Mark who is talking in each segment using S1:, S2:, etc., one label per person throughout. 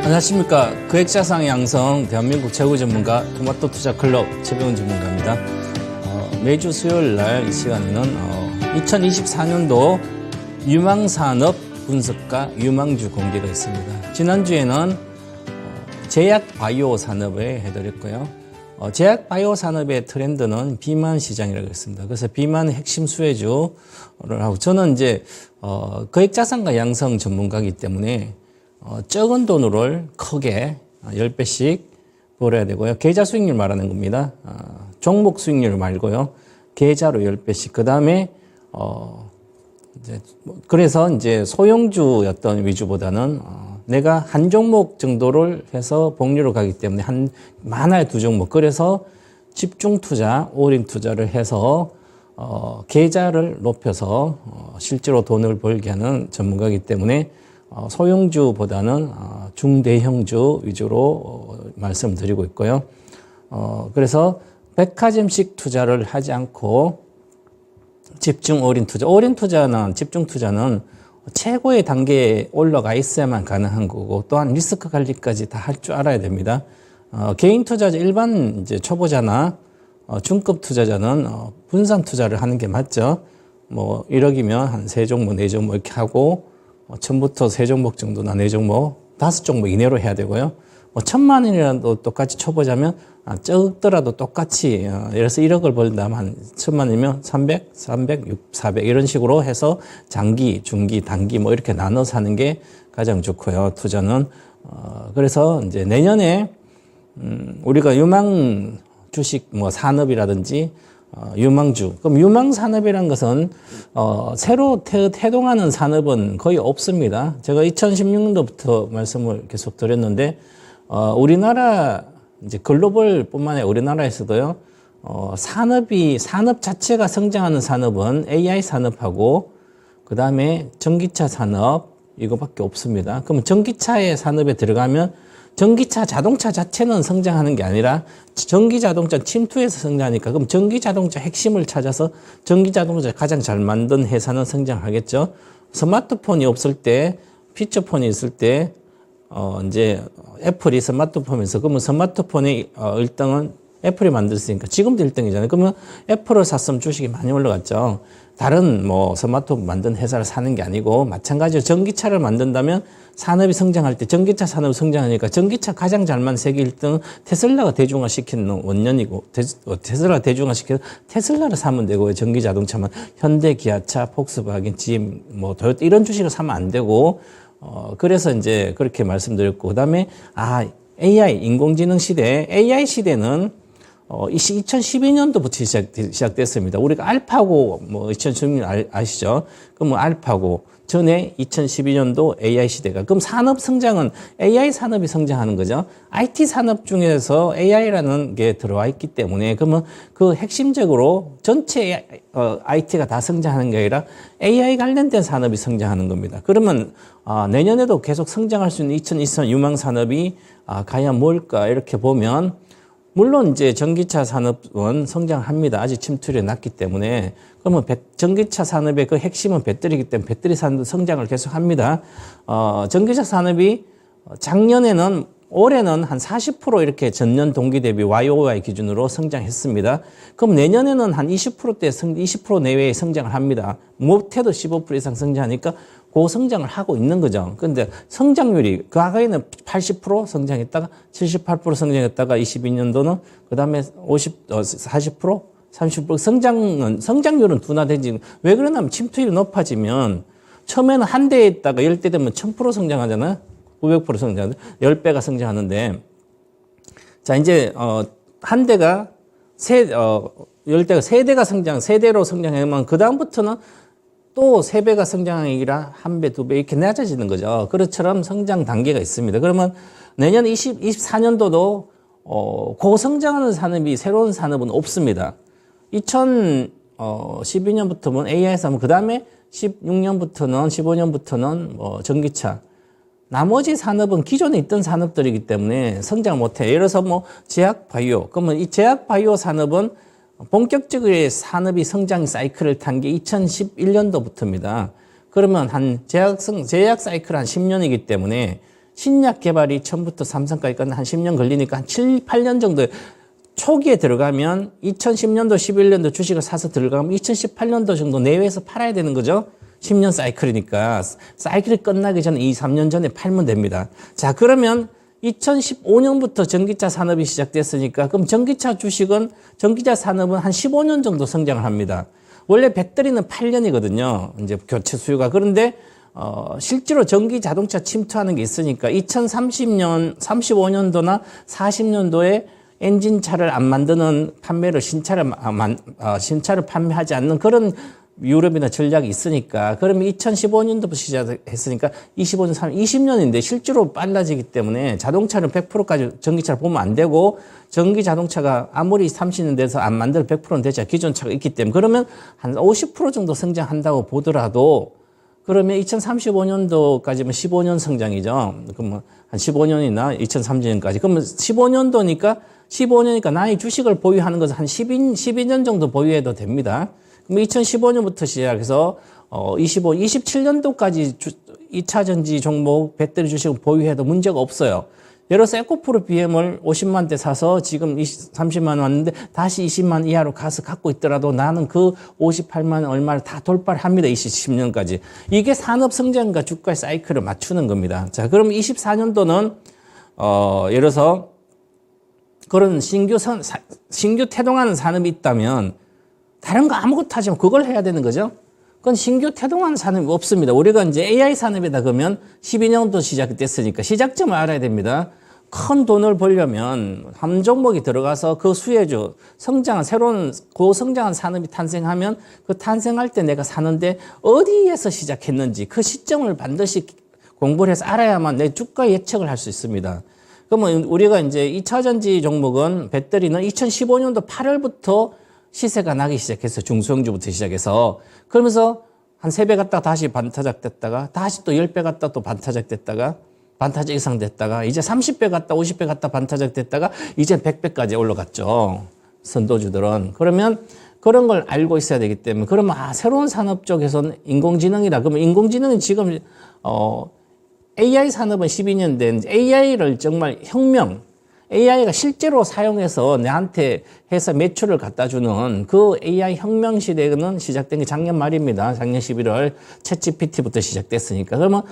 S1: 안녕하십니까. 거액자산 양성 대한민국 최고 전문가 토마토 투자 클럽 최병훈 전문가입니다. 매주 수요일 날 이 시간에는 2024년도 유망산업 분석과 유망주 공개가 있습니다. 지난주에는 제약 바이오 산업에 해드렸고요. 제약 바이오 산업의 트렌드는 비만 시장이라고 했습니다. 그래서 비만 핵심 수혜주를 하고, 저는 이제 거액자산가 양성 전문가이기 때문에 적은 돈을 크게 10배씩 벌어야 되고요. 계좌 수익률 말하는 겁니다. 종목 수익률 말고요. 계좌로 10배씩. 그 다음에 그래서 이제 소형주였던 위주보다는 내가 한 종목 정도를 해서 복리로 가기 때문에 많아야 두 종목. 그래서 집중 투자, 올인 투자를 해서 계좌를 높여서 실제로 돈을 벌게 하는 전문가이기 때문에 소형주보다는 중대형주 위주로 말씀드리고 있고요. 그래서 백화점식 투자를 하지 않고 집중 올인 투자. 올인 투자는, 집중 투자는 최고의 단계에 올라가 있어야만 가능한 거고, 또한 리스크 관리까지 다 할 줄 알아야 됩니다. 개인 투자자, 일반 이제 초보자나 중급 투자자는 분산 투자를 하는 게 맞죠. 뭐 1억이면 한 3종목, 4종목 이렇게 하고, 처음부터 3종목 정도나 4종목, 5종목 이내로 해야 되고요. 1,000만 원이라도 똑같이 초보자면, 적더라도 똑같이, 예를 들어서 1억을 벌다면 한 1,000만 원이면 300, 400 이런 식으로 해서 장기, 중기, 단기 뭐 이렇게 나눠서 하는 게 가장 좋고요. 투자는. 그래서 이제 내년에, 우리가 유망 주식 뭐 산업이라든지, 유망주. 그럼 유망산업이란 것은, 새로 태동하는 산업은 거의 없습니다. 제가 2016년도부터 말씀을 계속 드렸는데, 우리나라, 이제 글로벌 뿐만 아니라 우리나라에서도요, 산업 자체가 성장하는 산업은 AI 산업하고, 그 다음에 전기차 산업, 이거밖에 없습니다. 그럼 전기차의 산업에 들어가면 전기차 자동차 자체는 성장하는 게 아니라 전기 자동차 침투해서 성장하니까, 그럼 전기 자동차 핵심을 찾아서 전기 자동차 가장 잘 만든 회사는 성장하겠죠. 스마트폰이 없을 때, 피처폰이 있을 때, 이제 애플이 스마트폰에서, 그러면 스마트폰의 1등은 애플이 만들었으니까 지금도 1등이잖아요. 그러면 애플을 샀으면 주식이 많이 올라갔죠. 다른 뭐 스마트폰 만든 회사를 사는 게 아니고, 마찬가지로 전기차를 만든다면 산업이 성장할 때 전기차 산업이 성장하니까 전기차 가장 잘 만든 세계 1등은 테슬라가 대중화시키는 원년이고, 테슬라가 대중화시켜서 테슬라를 사면 되고요. 전기 자동차만 현대, 기아차, 폭스바겐, GM, 뭐 도요타 이런 주식을 사면 안 되고, 그래서 이제 그렇게 말씀드렸고, 그 다음에 AI 인공지능 시대, AI 시대는 2012년도부터 시작됐습니다. 우리가 알파고, 뭐, 2016년 아시죠? 그럼 뭐, 알파고. 전에 2012년도 AI 시대가. 그럼 산업 성장은 AI 산업이 성장하는 거죠. IT 산업 중에서 AI라는 게 들어와 있기 때문에, 그러면 그 핵심적으로 전체 IT가 다 성장하는 게 아니라 AI 관련된 산업이 성장하는 겁니다. 그러면, 내년에도 계속 성장할 수 있는 2024년 유망 산업이, 과연 뭘까? 이렇게 보면, 물론 이제 전기차 산업은 성장합니다. 아직 침투율이 낮기 때문에. 그러면 전기차 산업의 그 핵심은 배터리이기 때문에 배터리 산업도 성장을 계속 합니다. 전기차 산업이 작년에는, 올해는 한 40% 이렇게 전년 동기 대비 YOY 기준으로 성장했습니다. 그럼 내년에는 한 20%대 20% 내외의 성장을 합니다. 못해도 15% 이상 성장하니까 고성장을 하고 있는 거죠. 그런데 성장률이, 과거에는 80% 성장했다가 78% 성장했다가 22년도는 그 다음에 40%, 30% 성장률은 둔화되지. 왜 그러냐면 침투율이 높아지면 처음에는 한 대에 있다가 10대 되면 1000% 성장하잖아요. 900% 성장하는데 10배가 성장하는데, 자, 이제, 한 대가 10대가 세대가 세대로 성장하면 그다음부터는 또 3배가 성장하는 게 아니라 1배, 2배 이렇게 낮아지는 거죠. 그것처럼 성장 단계가 있습니다. 그러면 내년 24년도도 고성장하는 산업이, 새로운 산업은 없습니다. 2012년부터는 AI 산업, 그 다음에 16년부터는, 15년부터는 뭐 전기차. 나머지 산업은 기존에 있던 산업들이기 때문에 성장 못해요. 예를 들어서 뭐 제약 바이오. 그러면 이 제약 바이오 산업은 본격적으로 산업이 성장 사이클을 탄 게 2011년도부터입니다. 그러면 한 제약 사이클 한 10년이기 때문에 신약 개발이 처음부터 삼성까지 끝나 한 10년 걸리니까 한 7, 8년 정도 초기에 들어가면 2010년도, 11년도 주식을 사서 들어가면 2018년도 정도 내외에서 팔아야 되는 거죠. 10년 사이클이니까. 사이클이 끝나기 전에 2, 3년 전에 팔면 됩니다. 자, 그러면 2015년부터 전기차 산업이 시작됐으니까 그럼 전기차 주식은, 전기차 산업은 한 15년 정도 성장을 합니다. 원래 배터리는 8년이거든요. 이제 교체 수요가. 그런데 실제로 전기 자동차 침투하는 게 있으니까 2030년, 35년도나 40년도에 엔진차를 안 만드는 판매를 신차를 판매하지 않는 그런 유럽이나 전략이 있으니까 그러면 2015년도부터 시작했으니까 25년, 20년인데 실제로 빨라지기 때문에 자동차는 100%까지 전기차를 보면 안 되고 전기 자동차가 아무리 30년 돼서 안 만들 100%는 되지 기존 차가 있기 때문에 그러면 한 50% 정도 성장한다고 보더라도 그러면 2035년도까지면 15년 성장이죠. 그러면 한 15년이나 2030년까지. 그러면 15년이니까 나의 주식을 보유하는 것은 한 12년 정도 보유해도 됩니다. 그럼 2015년부터 시작해서 27년도까지 2차 전지 종목 배터리 주식을 보유해도 문제가 없어요. 예를 들어서 에코프로 BM을 50만 대 사서 지금 30만 원 왔는데 다시 20만 이하로 가서 갖고 있더라도 나는 그 58만 얼마를 다 돌파를 합니다. 2010년까지. 이게 산업 성장과 주가의 사이클을 맞추는 겁니다. 자, 그럼 24년도는 예를 들어서 그런 신규 태동하는 산업이 있다면 다른 거 아무것도 하지 않고 그걸 해야 되는 거죠. 그건 신규 태동하는 산업이 없습니다. 우리가 이제 AI 산업이다 그러면 12년도 시작됐으니까 시작점을 알아야 됩니다. 큰 돈을 벌려면 한 종목이 들어가서 그 수혜주, 새로운 고성장한 산업이 탄생하면 그 탄생할 때 내가 사는데 어디에서 시작했는지 그 시점을 반드시 공부를 해서 알아야만 내 주가 예측을 할 수 있습니다. 그러면 우리가 이제 2차 전지 종목은 배터리는 2015년도 8월부터 시세가 나기 시작했어요. 중소형주부터 시작해서. 그러면서 한 3배 갔다가 다시 반타작 됐다가 다시 또 10배 갔다가 또 반타작 됐다가 반타작 이상 됐다가 이제 30배 갔다 50배 갔다 반타작 됐다가 이제 100배까지 올라갔죠. 선도주들은. 그러면 그런 걸 알고 있어야 되기 때문에 그러면 새로운 산업 쪽에서는 인공지능이다. 그러면 인공지능은 지금 AI 산업은 12년 된 AI를 정말 AI가 실제로 사용해서 내한테 해서 매출을 갖다 주는 그 AI 혁명 시대는 시작된 게 작년 말입니다. 작년 11월 챗GPT부터 시작됐으니까. 그러면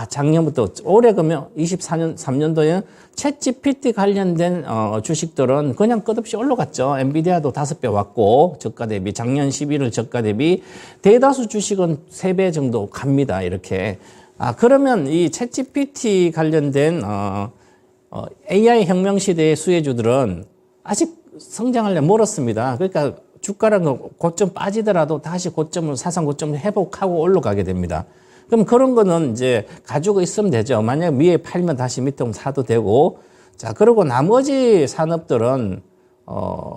S1: 작년부터 올해 그러면 3년도에는 챗GPT 관련된 주식들은 그냥 끝없이 올라갔죠. 엔비디아도 5배 왔고 저가 대비 작년 11월 저가 대비 대다수 주식은 3배 정도 갑니다. 이렇게. 그러면 이 챗GPT 관련된 AI 혁명 시대의 수혜주들은 아직 성장하려면 멀었습니다. 그러니까 주가라는 고점 빠지더라도 다시 사상 고점을 회복하고 올라가게 됩니다. 그럼 그런 거는 이제 가지고 있으면 되죠. 만약 위에 팔면 다시 밑에 사도 되고. 자, 그리고 나머지 산업들은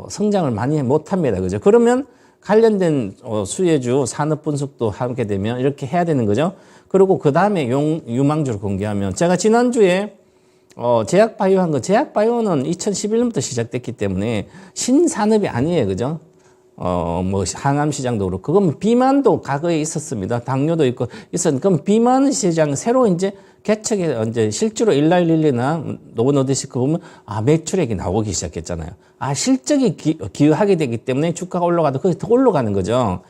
S1: 성장을 많이 못 합니다. 그죠? 그러면 관련된 수혜주 산업 분석도 하게 되면 이렇게 해야 되는 거죠. 그리고 그 다음에 유망주를 공개하면 제가 지난주에 제약바이오 제약바이오는 2011년부터 시작됐기 때문에 신산업이 아니에요. 그죠? 항암 시장도 그렇고. 그건 비만도 과거에 있었습니다. 당뇨도 있고 그럼 비만 시장 새로 이제 개척에 이제 실제로 일라일릴리나 노보노디스크 보면 매출액이 나오기 시작했잖아요. 실적이 기여하게 되기 때문에 주가가 올라가도 그게 더 올라가는 거죠.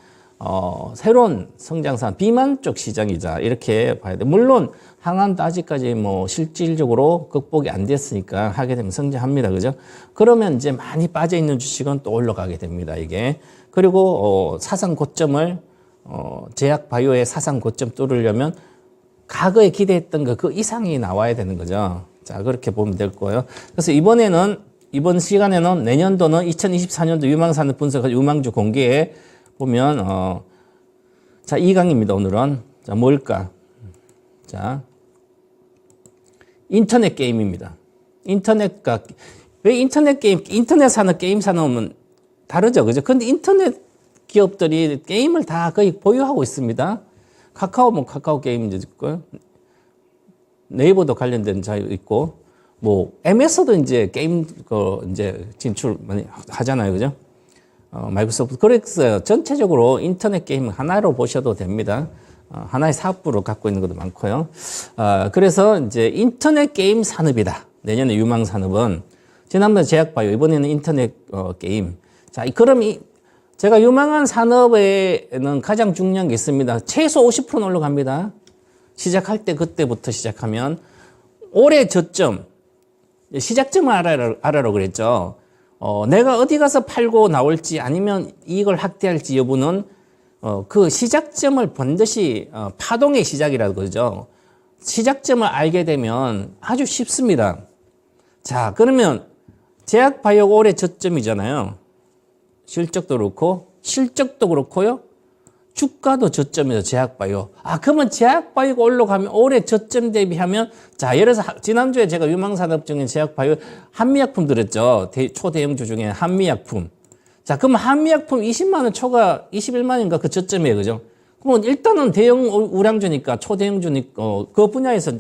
S1: 새로운 성장산 비만 쪽 시장이자 이렇게 봐야 돼. 물론 항암도 아직까지 실질적으로 극복이 안 됐으니까 하게 되면 성장합니다. 그죠? 그러면 이제 많이 빠져 있는 주식은 또 올라가게 됩니다. 이게. 그리고 사상 고점을 제약 바이오의 사상 고점 뚫으려면 과거에 기대했던 그 이상이 나와야 되는 거죠. 자, 그렇게 보면 될 거예요. 그래서 이번 시간에는 내년도는 2024년도 유망산업 분석 유망주 공개에 보면 자, 2강입니다. 오늘은. 자, 뭘까? 자, 인터넷 게임입니다. 왜 인터넷 산업, 게임 산업은 다르죠. 그죠? 근데 인터넷 기업들이 게임을 다 거의 보유하고 있습니다. 카카오 게임도 있고요. 네이버도 관련된 자유 있고, MS도 이제 게임, 이제 진출 많이 하잖아요. 그죠? 마이크로소프트. 그랬어요. 전체적으로 인터넷 게임 하나로 보셔도 됩니다. 하나의 사업부로 갖고 있는 것도 많고요. 그래서 이제 인터넷 게임 산업이다. 내년에 유망 산업은 지난번에 제약바이오, 이번에는 인터넷 게임. 자, 그럼 제가 유망한 산업에는 가장 중요한 게 있습니다. 최소 50%는 올라갑니다. 시작할 때 그때부터 시작하면 올해 저점, 시작점을 알아라고 그랬죠. 내가 어디 가서 팔고 나올지 아니면 이익을 확대할지 여부는 그 시작점을 반드시 파동의 시작이라고 그러죠. 시작점을 알게 되면 아주 쉽습니다. 자, 그러면 제약바이오가 올해 저점이잖아요. 실적도 그렇고 실적도 그렇고요. 주가도 저점이죠. 제약바이오. 그러면 제약바이오가 올라가면 올해 저점 대비하면 자, 예를 들어서 지난주에 제가 유망산업 중에 제약바이오 한미약품 들었죠. 초대형주 중에 한미약품. 자, 그럼 한미약품 20만 원 초과 21만 원인가 그 저점이에요. 그죠? 그럼 일단은 대형 우량주니까 초대형주니까 그 분야에서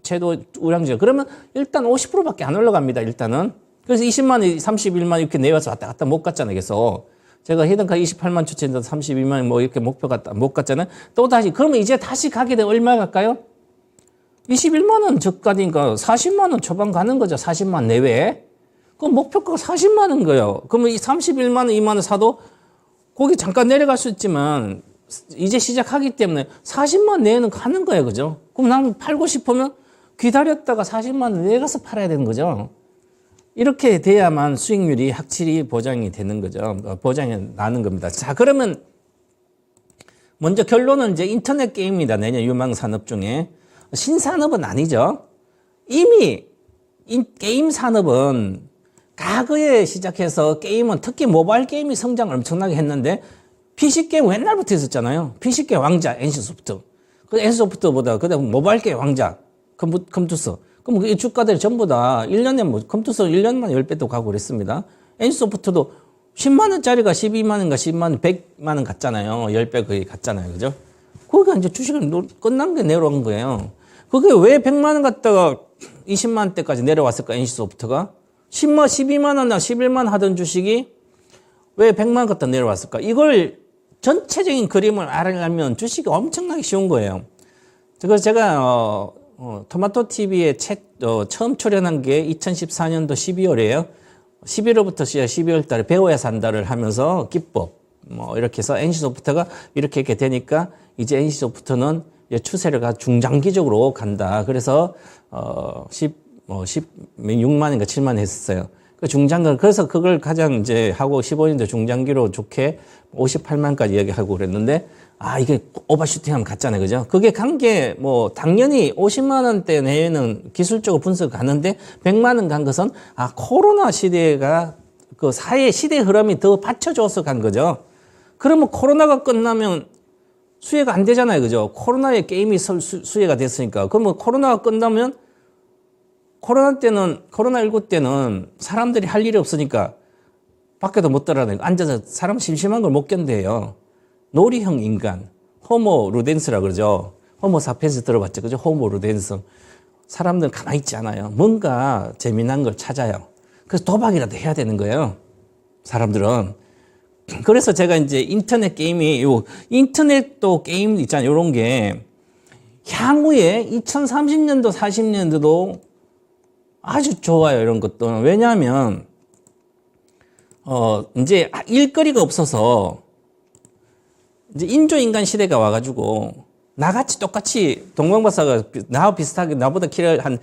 S1: 최도 우량주니까 그러면 일단 50%밖에 안 올라갑니다. 일단은. 그래서 20만 원, 31만 원 이렇게 내려서 왔다 갔다 못 갔잖아요. 그래서 제가 히든카 28만 추천해서 32만 원 뭐 이렇게 목표 갔다 못 갔잖아요. 또 다시 그러면 이제 다시 가게 되면 얼마 갈까요? 21만 원 저가니까 40만 원 초반 가는 거죠. 40만 원 내외에. 그럼 목표가가 40만 원 거예요. 그러면 이 31만 원, 2만 원 사도 거기 잠깐 내려갈 수 있지만 이제 시작하기 때문에 40만 원 내에는 가는 거예요. 그죠? 그럼 나는 팔고 싶으면 기다렸다가 40만 원 내가서 팔아야 되는 거죠. 이렇게 돼야만 수익률이 확실히 보장이 되는 거죠. 보장이 나는 겁니다. 자, 그러면 먼저 결론은 이제 인터넷 게임입니다. 내년 유망 산업 중에. 신산업은 아니죠. 이미 게임 산업은 과거에 시작해서 게임은 특히 모바일 게임이 성장을 엄청나게 했는데 PC게임 옛날부터 있었잖아요. PC게임 왕자 NC소프트. 그 NC소프트보다 그다음 모바일 게임 왕자 컴투스. 그럼 이 주가들이 전부 다 1년에 뭐 컴투스 1년만 10배도 가고 그랬습니다. NC소프트도 10만 원짜리가 12만 원인가 10만 원, 100만 원 갔잖아요. 10배 거의 갔잖아요. 그죠? 거기가 이제 주식을 끝난 게 내려온 거예요. 그게 왜 100만 원 갔다가 20만 원대까지 내려왔을까? NC소프트가 12만 원이나 11만 원 하던 주식이 왜 100만 원 갔다 내려왔을까? 이걸 전체적인 그림을 알아가면 주식이 엄청나게 쉬운 거예요. 그래서 제가 토마토 TV에 처음 출연한 게 2014년도 12월이에요. 11월부터 12월 달에 배워야 산다를 하면서 기법 이렇게 해서 NC소프트가 이렇게 되니까 이제 NC소프트는 추세가 중장기적으로 간다. 그래서 16만 원인가 7만 원 했었어요. 그래서 그걸 가장 이제 하고 15년도 중장기로 좋게 58만까지 이야기하고 그랬는데 이게 오버슈팅하면 갔잖아요. 그죠? 그게 간 게 당연히 50만 원대 내에는 기술적으로 분석 가는데 100만 원 간 것은 코로나 시대가 그 사회 시대 흐름이 더 받쳐줘서 간 거죠. 그러면 코로나가 끝나면 수혜가 안 되잖아요. 그죠? 코로나에 게임이 수혜가 됐으니까. 그러면 코로나가 끝나면 코로나19 때는 사람들이 할 일이 없으니까 밖에도 못 돌아다니고 앉아서 사람 심심한 걸 못 견뎌요. 놀이형 인간, 호모 루덴스라 그러죠. 호모 사피엔스 들어봤죠. 그죠? 호모 루덴스. 사람들은 가만히 있지 않아요. 뭔가 재미난 걸 찾아요. 그래서 도박이라도 해야 되는 거예요. 사람들은. 그래서 제가 이제 인터넷 게임이, 인터넷도 게임 있잖아요. 요런 게 향후에 2030년도, 40년도도 아주 좋아요. 이런 것도. 왜냐하면, 이제 일거리가 없어서 이제 인조인간 시대가 와가지고 나같이 똑같이 동방박사가 나와 비슷하게 나보다 키를 한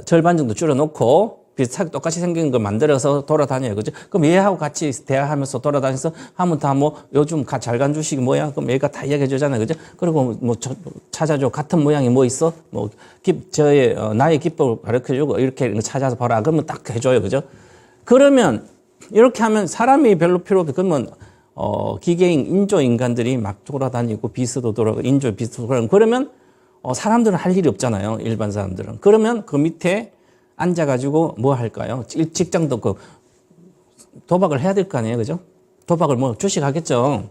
S1: 절반 정도 줄여놓고 비슷하게 똑같이 생긴 걸 만들어서 돌아다녀요. 그죠? 그럼 얘하고 같이 대화하면서 돌아다니면서 하면 다 요즘 잘 간 주식이 뭐야? 그럼 얘가 다 이야기해 주잖아요. 그죠? 그리고 찾아줘. 같은 모양이 뭐 있어? 나의 기법을 가르쳐 주고 이렇게 찾아서 봐라. 그러면 딱 해줘요. 그죠? 그러면 이렇게 하면 사람이 별로 필요 없고 그러면 기계인 인조인간들이 막 돌아다니고 비스도 돌아가고 비스도 돌아가고 그러면 사람들은 할 일이 없잖아요. 일반 사람들은. 그러면 그 밑에 앉아가지고 뭐 할까요? 직장도 없고 도박을 해야 될 거 아니에요. 그죠? 도박을 주식 하겠죠.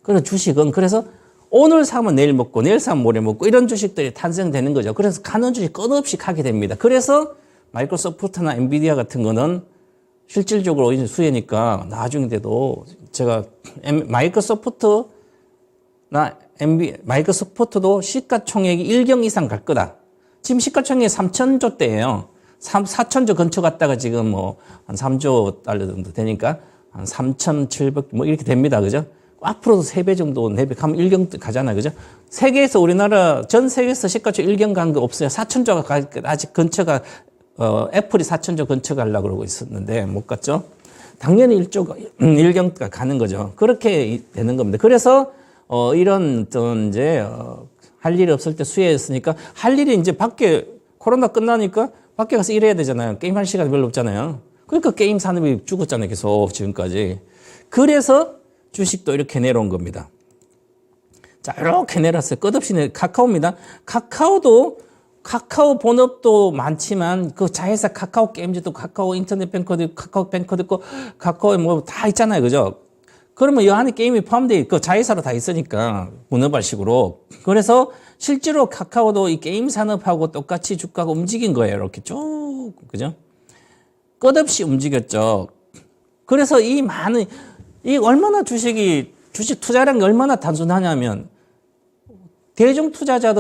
S1: 그래서 주식은 그래서 오늘 사면 내일 먹고 내일 사면 모레 먹고 이런 주식들이 탄생되는 거죠. 그래서 가는 주식 끝없이 가게 됩니다. 그래서 마이크로소프트나 엔비디아 같은 거는 실질적으로 수혜니까 나중에 돼도 제가 마이크로소프트 마이크로소프트도 시가총액이 1경 이상 갈 거다. 지금 시가총액이 3천조대예요. 4천조 근처 갔다가 지금 뭐 한 3조 달러 정도 되니까 한 3,700 뭐 이렇게 됩니다. 그죠? 앞으로도 3배 정도 내백하면 1경 가잖아요. 그죠? 세계에서 우리나라 전 세계에서 시가총액 1경 간 거 없어요. 4천조가 아직 근처가 애플이 4천조 근처 가려고 그러고 있었는데 못 갔죠? 당연히 1경가 가는 거죠. 그렇게 되는 겁니다. 그래서 이런 어떤 이제 할 일이 없을 때 수혜였으니까 할 일이 이제 밖에 코로나 끝나니까 밖에 가서 일해야 되잖아요. 게임할 시간이 별로 없잖아요. 그러니까 게임 산업이 죽었잖아요. 계속 지금까지. 그래서 주식도 이렇게 내려온 겁니다. 자, 이렇게 내렸어요. 끝없이 카카오입니다. 카카오 본업도 많지만 그 자회사 카카오 게임즈도 카카오 인터넷 뱅커도 있고 카카오 뱅커도 있고 카카오에 뭐 다 있잖아요. 그죠? 그러면 이 안에 게임이 포함되어 있고 자회사로 다 있으니까 문어발식으로. 그래서 실제로 카카오도 이 게임 산업하고 똑같이 주가가 움직인 거예요. 이렇게 쭉. 그죠? 끝없이 움직였죠. 그래서 이 얼마나 주식 투자라는 게 얼마나 단순하냐면 대다수 투자자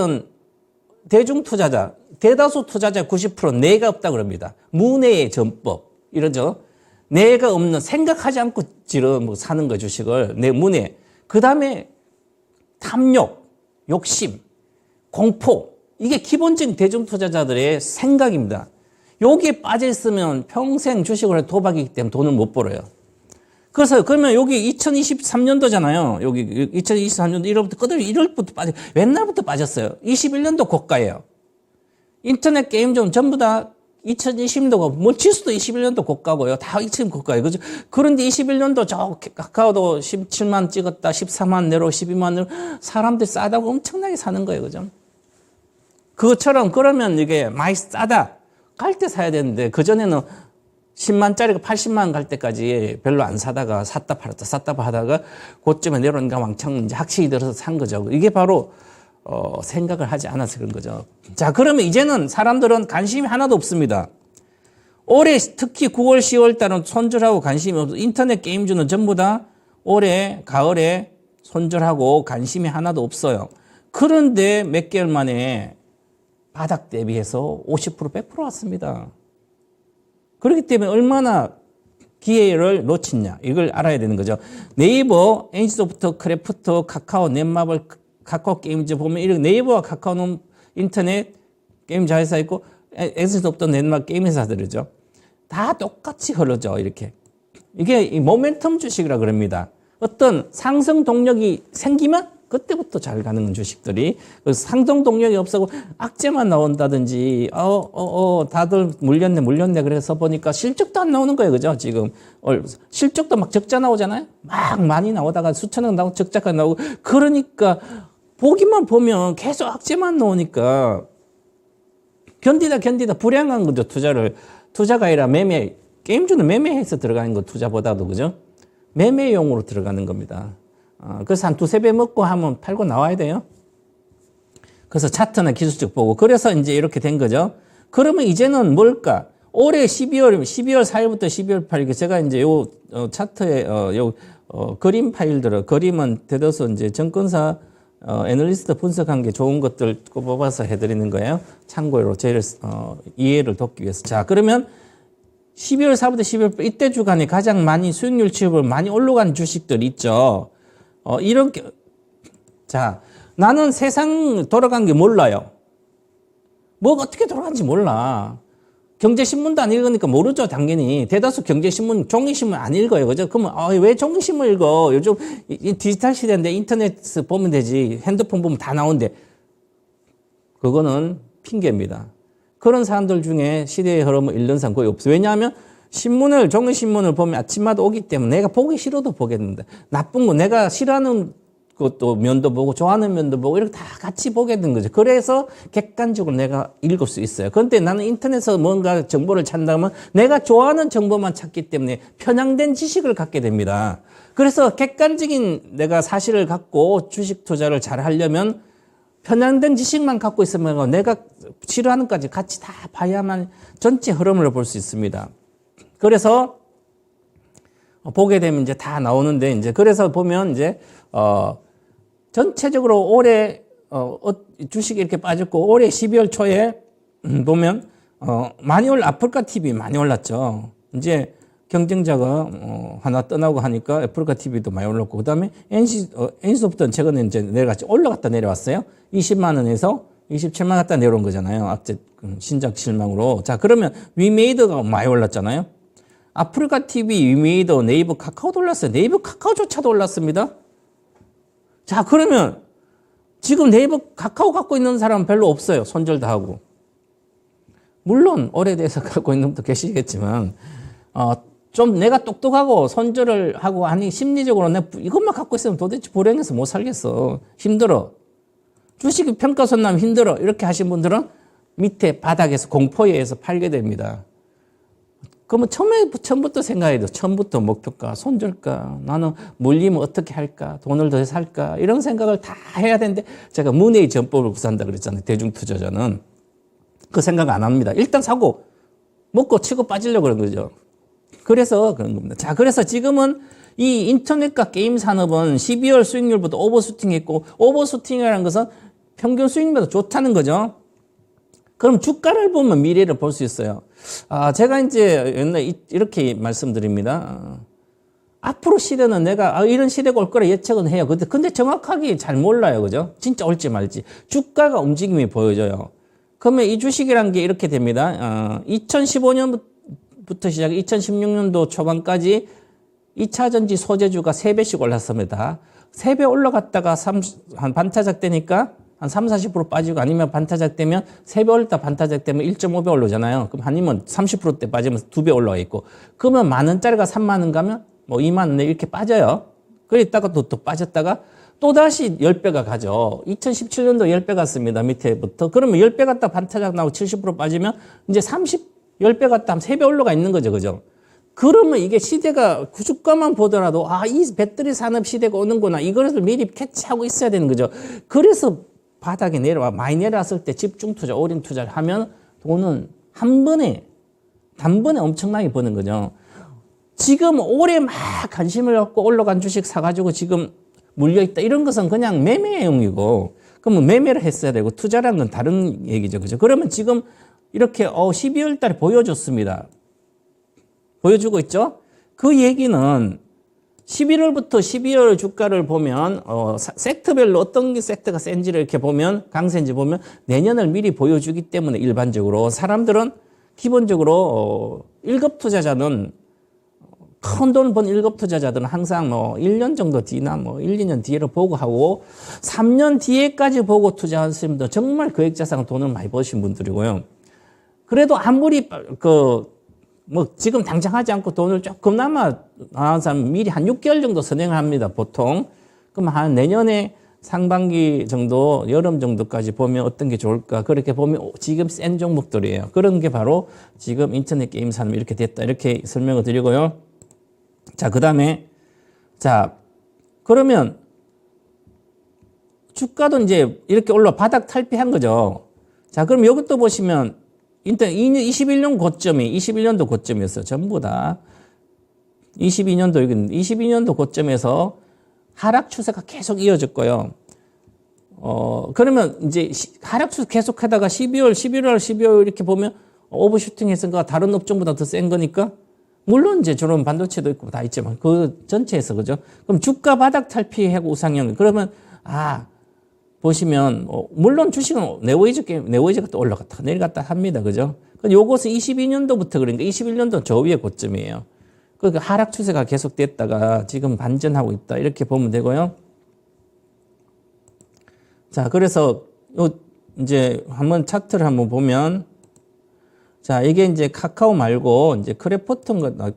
S1: 90% 뇌가 없다 그럽니다. 무뇌의 전법. 이러죠. 뇌가 없는, 생각하지 않고 사는 거 주식을. 내 무뇌. 그 다음에 탐욕, 욕심, 공포. 이게 기본적인 대중투자자들의 생각입니다. 여기에 빠져있으면 평생 주식을 해도 도박이기 때문에 돈을 못 벌어요. 그래서 그러면 여기 2023년도잖아요. 여기 2023년도 1월부터 빠져. 옛날부터 빠졌어요. 21년도 고가예요. 인터넷 게임 좀 전부 다 2020년도가 뭐 지수도 21년도 고가고요. 다 2020년 고가예요. 그죠? 그런데 21년도 저 카카오도 17만 찍었다. 14만 내로 12만 내로 사람들 싸다고 엄청나게 사는 거예요. 그죠? 그것처럼 그러면 이게 많이 싸다. 갈 때 사야 되는데 그전에는 10만짜리가 80만 갈 때까지 별로 안 사다가 샀다 팔았다 하다가 그쯤에 내려오니까 왕창 이제 학식이 들어서 산 거죠. 이게 바로 생각을 하지 않아서 그런 거죠. 자, 그러면 이제는 사람들은 관심이 하나도 없습니다. 올해 특히 9월, 10월 달은 손절하고 관심이 없어. 인터넷 게임주는 전부 다 올해 가을에 손절하고 관심이 하나도 없어요. 그런데 몇 개월 만에 바닥 대비해서 50% 100% 왔습니다. 그렇기 때문에 얼마나 기회를 놓쳤냐 이걸 알아야 되는 거죠. 네이버, NC소프트, 크래프트, 카카오, 넷마블, 카카오 게임즈 보면 이렇게 네이버와 카카오는 인터넷 게임 자회사 있고 NC소프트, 넷마블 게임 회사들이죠. 다 똑같이 흐르죠. 이렇게. 이게 이 모멘텀 주식이라 그럽니다. 어떤 상승 동력이 생기면 그때부터 잘 가는 주식들이 상승 동력이 없어고 악재만 나온다든지 다들 물렸네 그래서 보니까 실적도 안 나오는 거예요. 그죠? 지금 실적도 막 적자 나오잖아요. 막 많이 나오다가 수천억 나오고 적자가 나오고 그러니까 보기만 보면 계속 악재만 나오니까 견디다 불행한 거죠. 투자가 아니라 매매, 게임주는 매매해서 들어가는 거 투자보다도 그죠? 매매용으로 들어가는 겁니다. 그래서 한 두세 배 먹고 하면 팔고 나와야 돼요. 그래서 차트나 기술적 보고. 그래서 이제 이렇게 된 거죠. 그러면 이제는 뭘까? 올해 12월 4일부터 12월 8일. 제가 이제 요 차트에, 그림 파일들을, 그림은 대다수 이제 정권사, 애널리스트 분석한 게 좋은 것들 뽑아서 해드리는 거예요. 참고로 제일, 이해를 돕기 위해서. 자, 그러면 12월 4일부터 12월 8일, 이때 주간에 가장 많이 수익률 취업을 많이 올라간 주식들 있죠. 이렇게, 자, 나는 세상 돌아간 게 몰라요. 뭐가 어떻게 돌아가는지 몰라. 경제신문도 안 읽으니까 모르죠, 당연히. 대다수 경제신문, 종이신문 안 읽어요. 그죠? 그러면, 왜 종이신문 읽어? 요즘 디지털 시대인데 인터넷 보면 되지. 핸드폰 보면 다 나오는데. 그거는 핑계입니다. 그런 사람들 중에 시대의 흐름을 읽는 사람 거의 없어요. 왜냐하면 종이신문을 보면 아침마다 오기 때문에 내가 보기 싫어도 보겠는데 나쁜 거 내가 싫어하는 것도 면도 보고 좋아하는 면도 보고 이렇게 다 같이 보게 된 거죠. 그래서 객관적으로 내가 읽을 수 있어요. 그런데 나는 인터넷에서 뭔가 정보를 찾는다면 내가 좋아하는 정보만 찾기 때문에 편향된 지식을 갖게 됩니다. 그래서 객관적인 내가 사실을 갖고 주식 투자를 잘 하려면 편향된 지식만 갖고 있으면 내가 싫어하는 것까지 같이 다 봐야만 전체 흐름을 볼 수 있습니다. 그래서 보게 되면 이제 다 나오는데 이제 그래서 보면 이제 전체적으로 올해 주식이 이렇게 빠졌고 올해 12월 초에 보면 많이 아프리카 TV 많이 올랐죠. 이제 경쟁자가 하나 떠나고 하니까 아프리카 TV도 많이 올랐고 그다음에 NC소프트는 최근에 이제 내려갔죠. 올라갔다 내려왔어요. 20만 원에서 27만 원 갔다 내려온 거잖아요. 악재 신작 실망으로. 자, 그러면 위메이드가 많이 올랐잖아요. 아프리카 TV, 위메이드, 네이버, 카카오도 올랐어요. 네이버, 카카오조차도 올랐습니다. 자, 그러면 지금 네이버, 카카오 갖고 있는 사람은 별로 없어요. 손절 다 하고. 물론 오래돼서 갖고 있는 분도 계시겠지만 좀 내가 똑똑하고 손절을 하고 아니 심리적으로 내가 이것만 갖고 있으면 도대체 불행해서 못 살겠어. 힘들어. 주식이 평가손 나면 힘들어. 이렇게 하신 분들은 밑에 바닥에서 공포에 의해서 팔게 됩니다. 그러면 처음부터 생각해야 돼. 처음부터 목표가, 손절가, 나는 물리면 어떻게 할까, 돈을 더 살까, 이런 생각을 다 해야 되는데, 제가 문해의 전법을 구사한다 그랬잖아요. 대중투자자는. 그 생각 안 합니다. 일단 사고, 먹고 치고 빠지려고 그런 거죠. 그래서 그런 겁니다. 자, 그래서 지금은 이 인터넷과 게임 산업은 12월 수익률보다 오버슈팅 했고, 오버슈팅이라는 것은 평균 수익률보다 좋다는 거죠. 그럼 주가를 보면 미래를 볼 수 있어요. 제가 이제 옛날에 이렇게 말씀드립니다. 앞으로 시대는 내가 이런 시대가 올 거라 예측은 해요. 근데 정확하게 잘 몰라요. 그죠? 진짜 올지 말지. 주가가 움직임이 보여져요. 그러면 이 주식이라는 게 이렇게 됩니다. 2015년부터 시작해 2016년도 초반까지 2차전지 소재주가 3배씩 올랐습니다. 3배 올라갔다가 한 반타작 되니까 한 30-40% 빠지고 아니면 반타작 되면 3배 올랐다 반타작 되면 1.5배 올라오잖아요. 그럼 아니면 30%대 빠지면서 2배 올라와 있고. 그러면 만 원짜리가 3만 원 가면 뭐 2만 원 이렇게 빠져요. 그랬다가 또 빠졌다가 또다시 10배가 가죠. 2017년도 10배 갔습니다. 밑에부터. 그러면 10배 갔다 반타작 나오고 70% 빠지면 이제 10배 갔다 하면 3배 올라가 있는 거죠. 그죠? 그러면 이게 시대가 주가만 보더라도 이 배터리 산업 시대가 오는구나. 이거를 미리 캐치하고 있어야 되는 거죠. 그래서 바닥에 많이 내려왔을 때 집중 투자, 올인 투자를 하면 돈은 단번에 엄청나게 버는 거죠. 지금 올해 막 관심을 갖고 올라간 주식 사가지고 지금 물려있다. 이런 것은 그냥 매매용이고, 그러면 매매를 했어야 되고, 투자라는 건 다른 얘기죠. 그죠? 그러면 지금 이렇게 12월 달에 보여줬습니다. 보여주고 있죠? 그 얘기는 11월부터 12월 주가를 보면 섹터별로 어떤 게 섹터가 센지를 이렇게 보면 강세인지 보면 내년을 미리 보여주기 때문에 일반적으로 사람들은 기본적으로 1급 투자자는 큰 돈을 번 1급 투자자들은 항상 1년 정도 뒤나 1, 2년 뒤를 보고 하고 3년 뒤에까지 보고 투자하시는 분들 정말 거액자산 돈을 많이 버신 분들이고요. 그래도 아무리 지금 당장 하지 않고 돈을 조금나마 나온 사람 미리 한 6개월 정도 선행을 합니다, 보통. 그럼 한 내년에 상반기 정도, 여름 정도까지 보면 어떤 게 좋을까. 그렇게 보면 지금 센 종목들이에요. 그런 게 바로 지금 인터넷 게임 산업이 이렇게 됐다. 이렇게 설명을 드리고요. 자, 그 다음에, 그러면 주가도 이제 이렇게 바닥 탈피한 거죠. 자, 그럼 이것도 보시면 21년 고점이 21년도 고점이었어요. 전부 다 22년도 고점에서 하락 추세가 계속 이어졌고요. 그러면 이제 하락 추세 계속하다가 11월 이렇게 보면 오버슈팅 했으니까 다른 업종보다 더 센 거니까 물론 이제 저런 반도체도 있고 다 있지만 그 전체에서 그죠? 그럼 주가 바닥 탈피하고 우상향. 그러면 보시면 물론 주식은 네오이즈가 또 올라갔다 내려갔다 합니다. 그죠? 요것은 22년도부터 그러니까 21년도 저 위에 고점이에요. 그 하락 추세가 계속됐다가 지금 반전하고 있다. 이렇게 보면 되고요. 자, 그래서 이제 한번 차트를 한번 보면 자, 이게 이제 카카오 말고 이제 크래프톤이나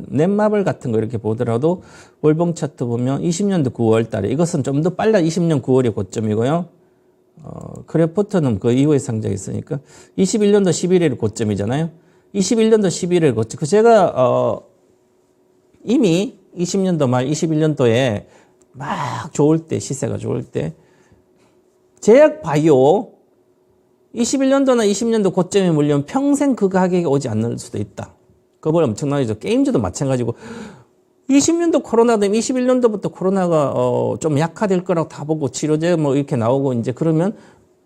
S1: 넷마블 같은 거 이렇게 보더라도 월봉 차트 보면 20년도 9월 달에 이것은 좀 더 빨라 20년 9월이 고점이고요. 크래프톤은 그 이후에 상장했으니까 21년도 11일 고점이잖아요. 21년도 11일 고점. 제가 이미 20년도 말 21년도에 막 좋을 때 시세가 좋을 때 제약 바이오 21년도나 20년도 고점에 물려면 평생 그 가격이 오지 않을 수도 있다. 그걸 엄청나게 게임즈도 마찬가지고 20년도 코로나 되면 21년도부터 코로나가 좀 약화될 거라고 다 보고 치료제 뭐 이렇게 나오고 이제 그러면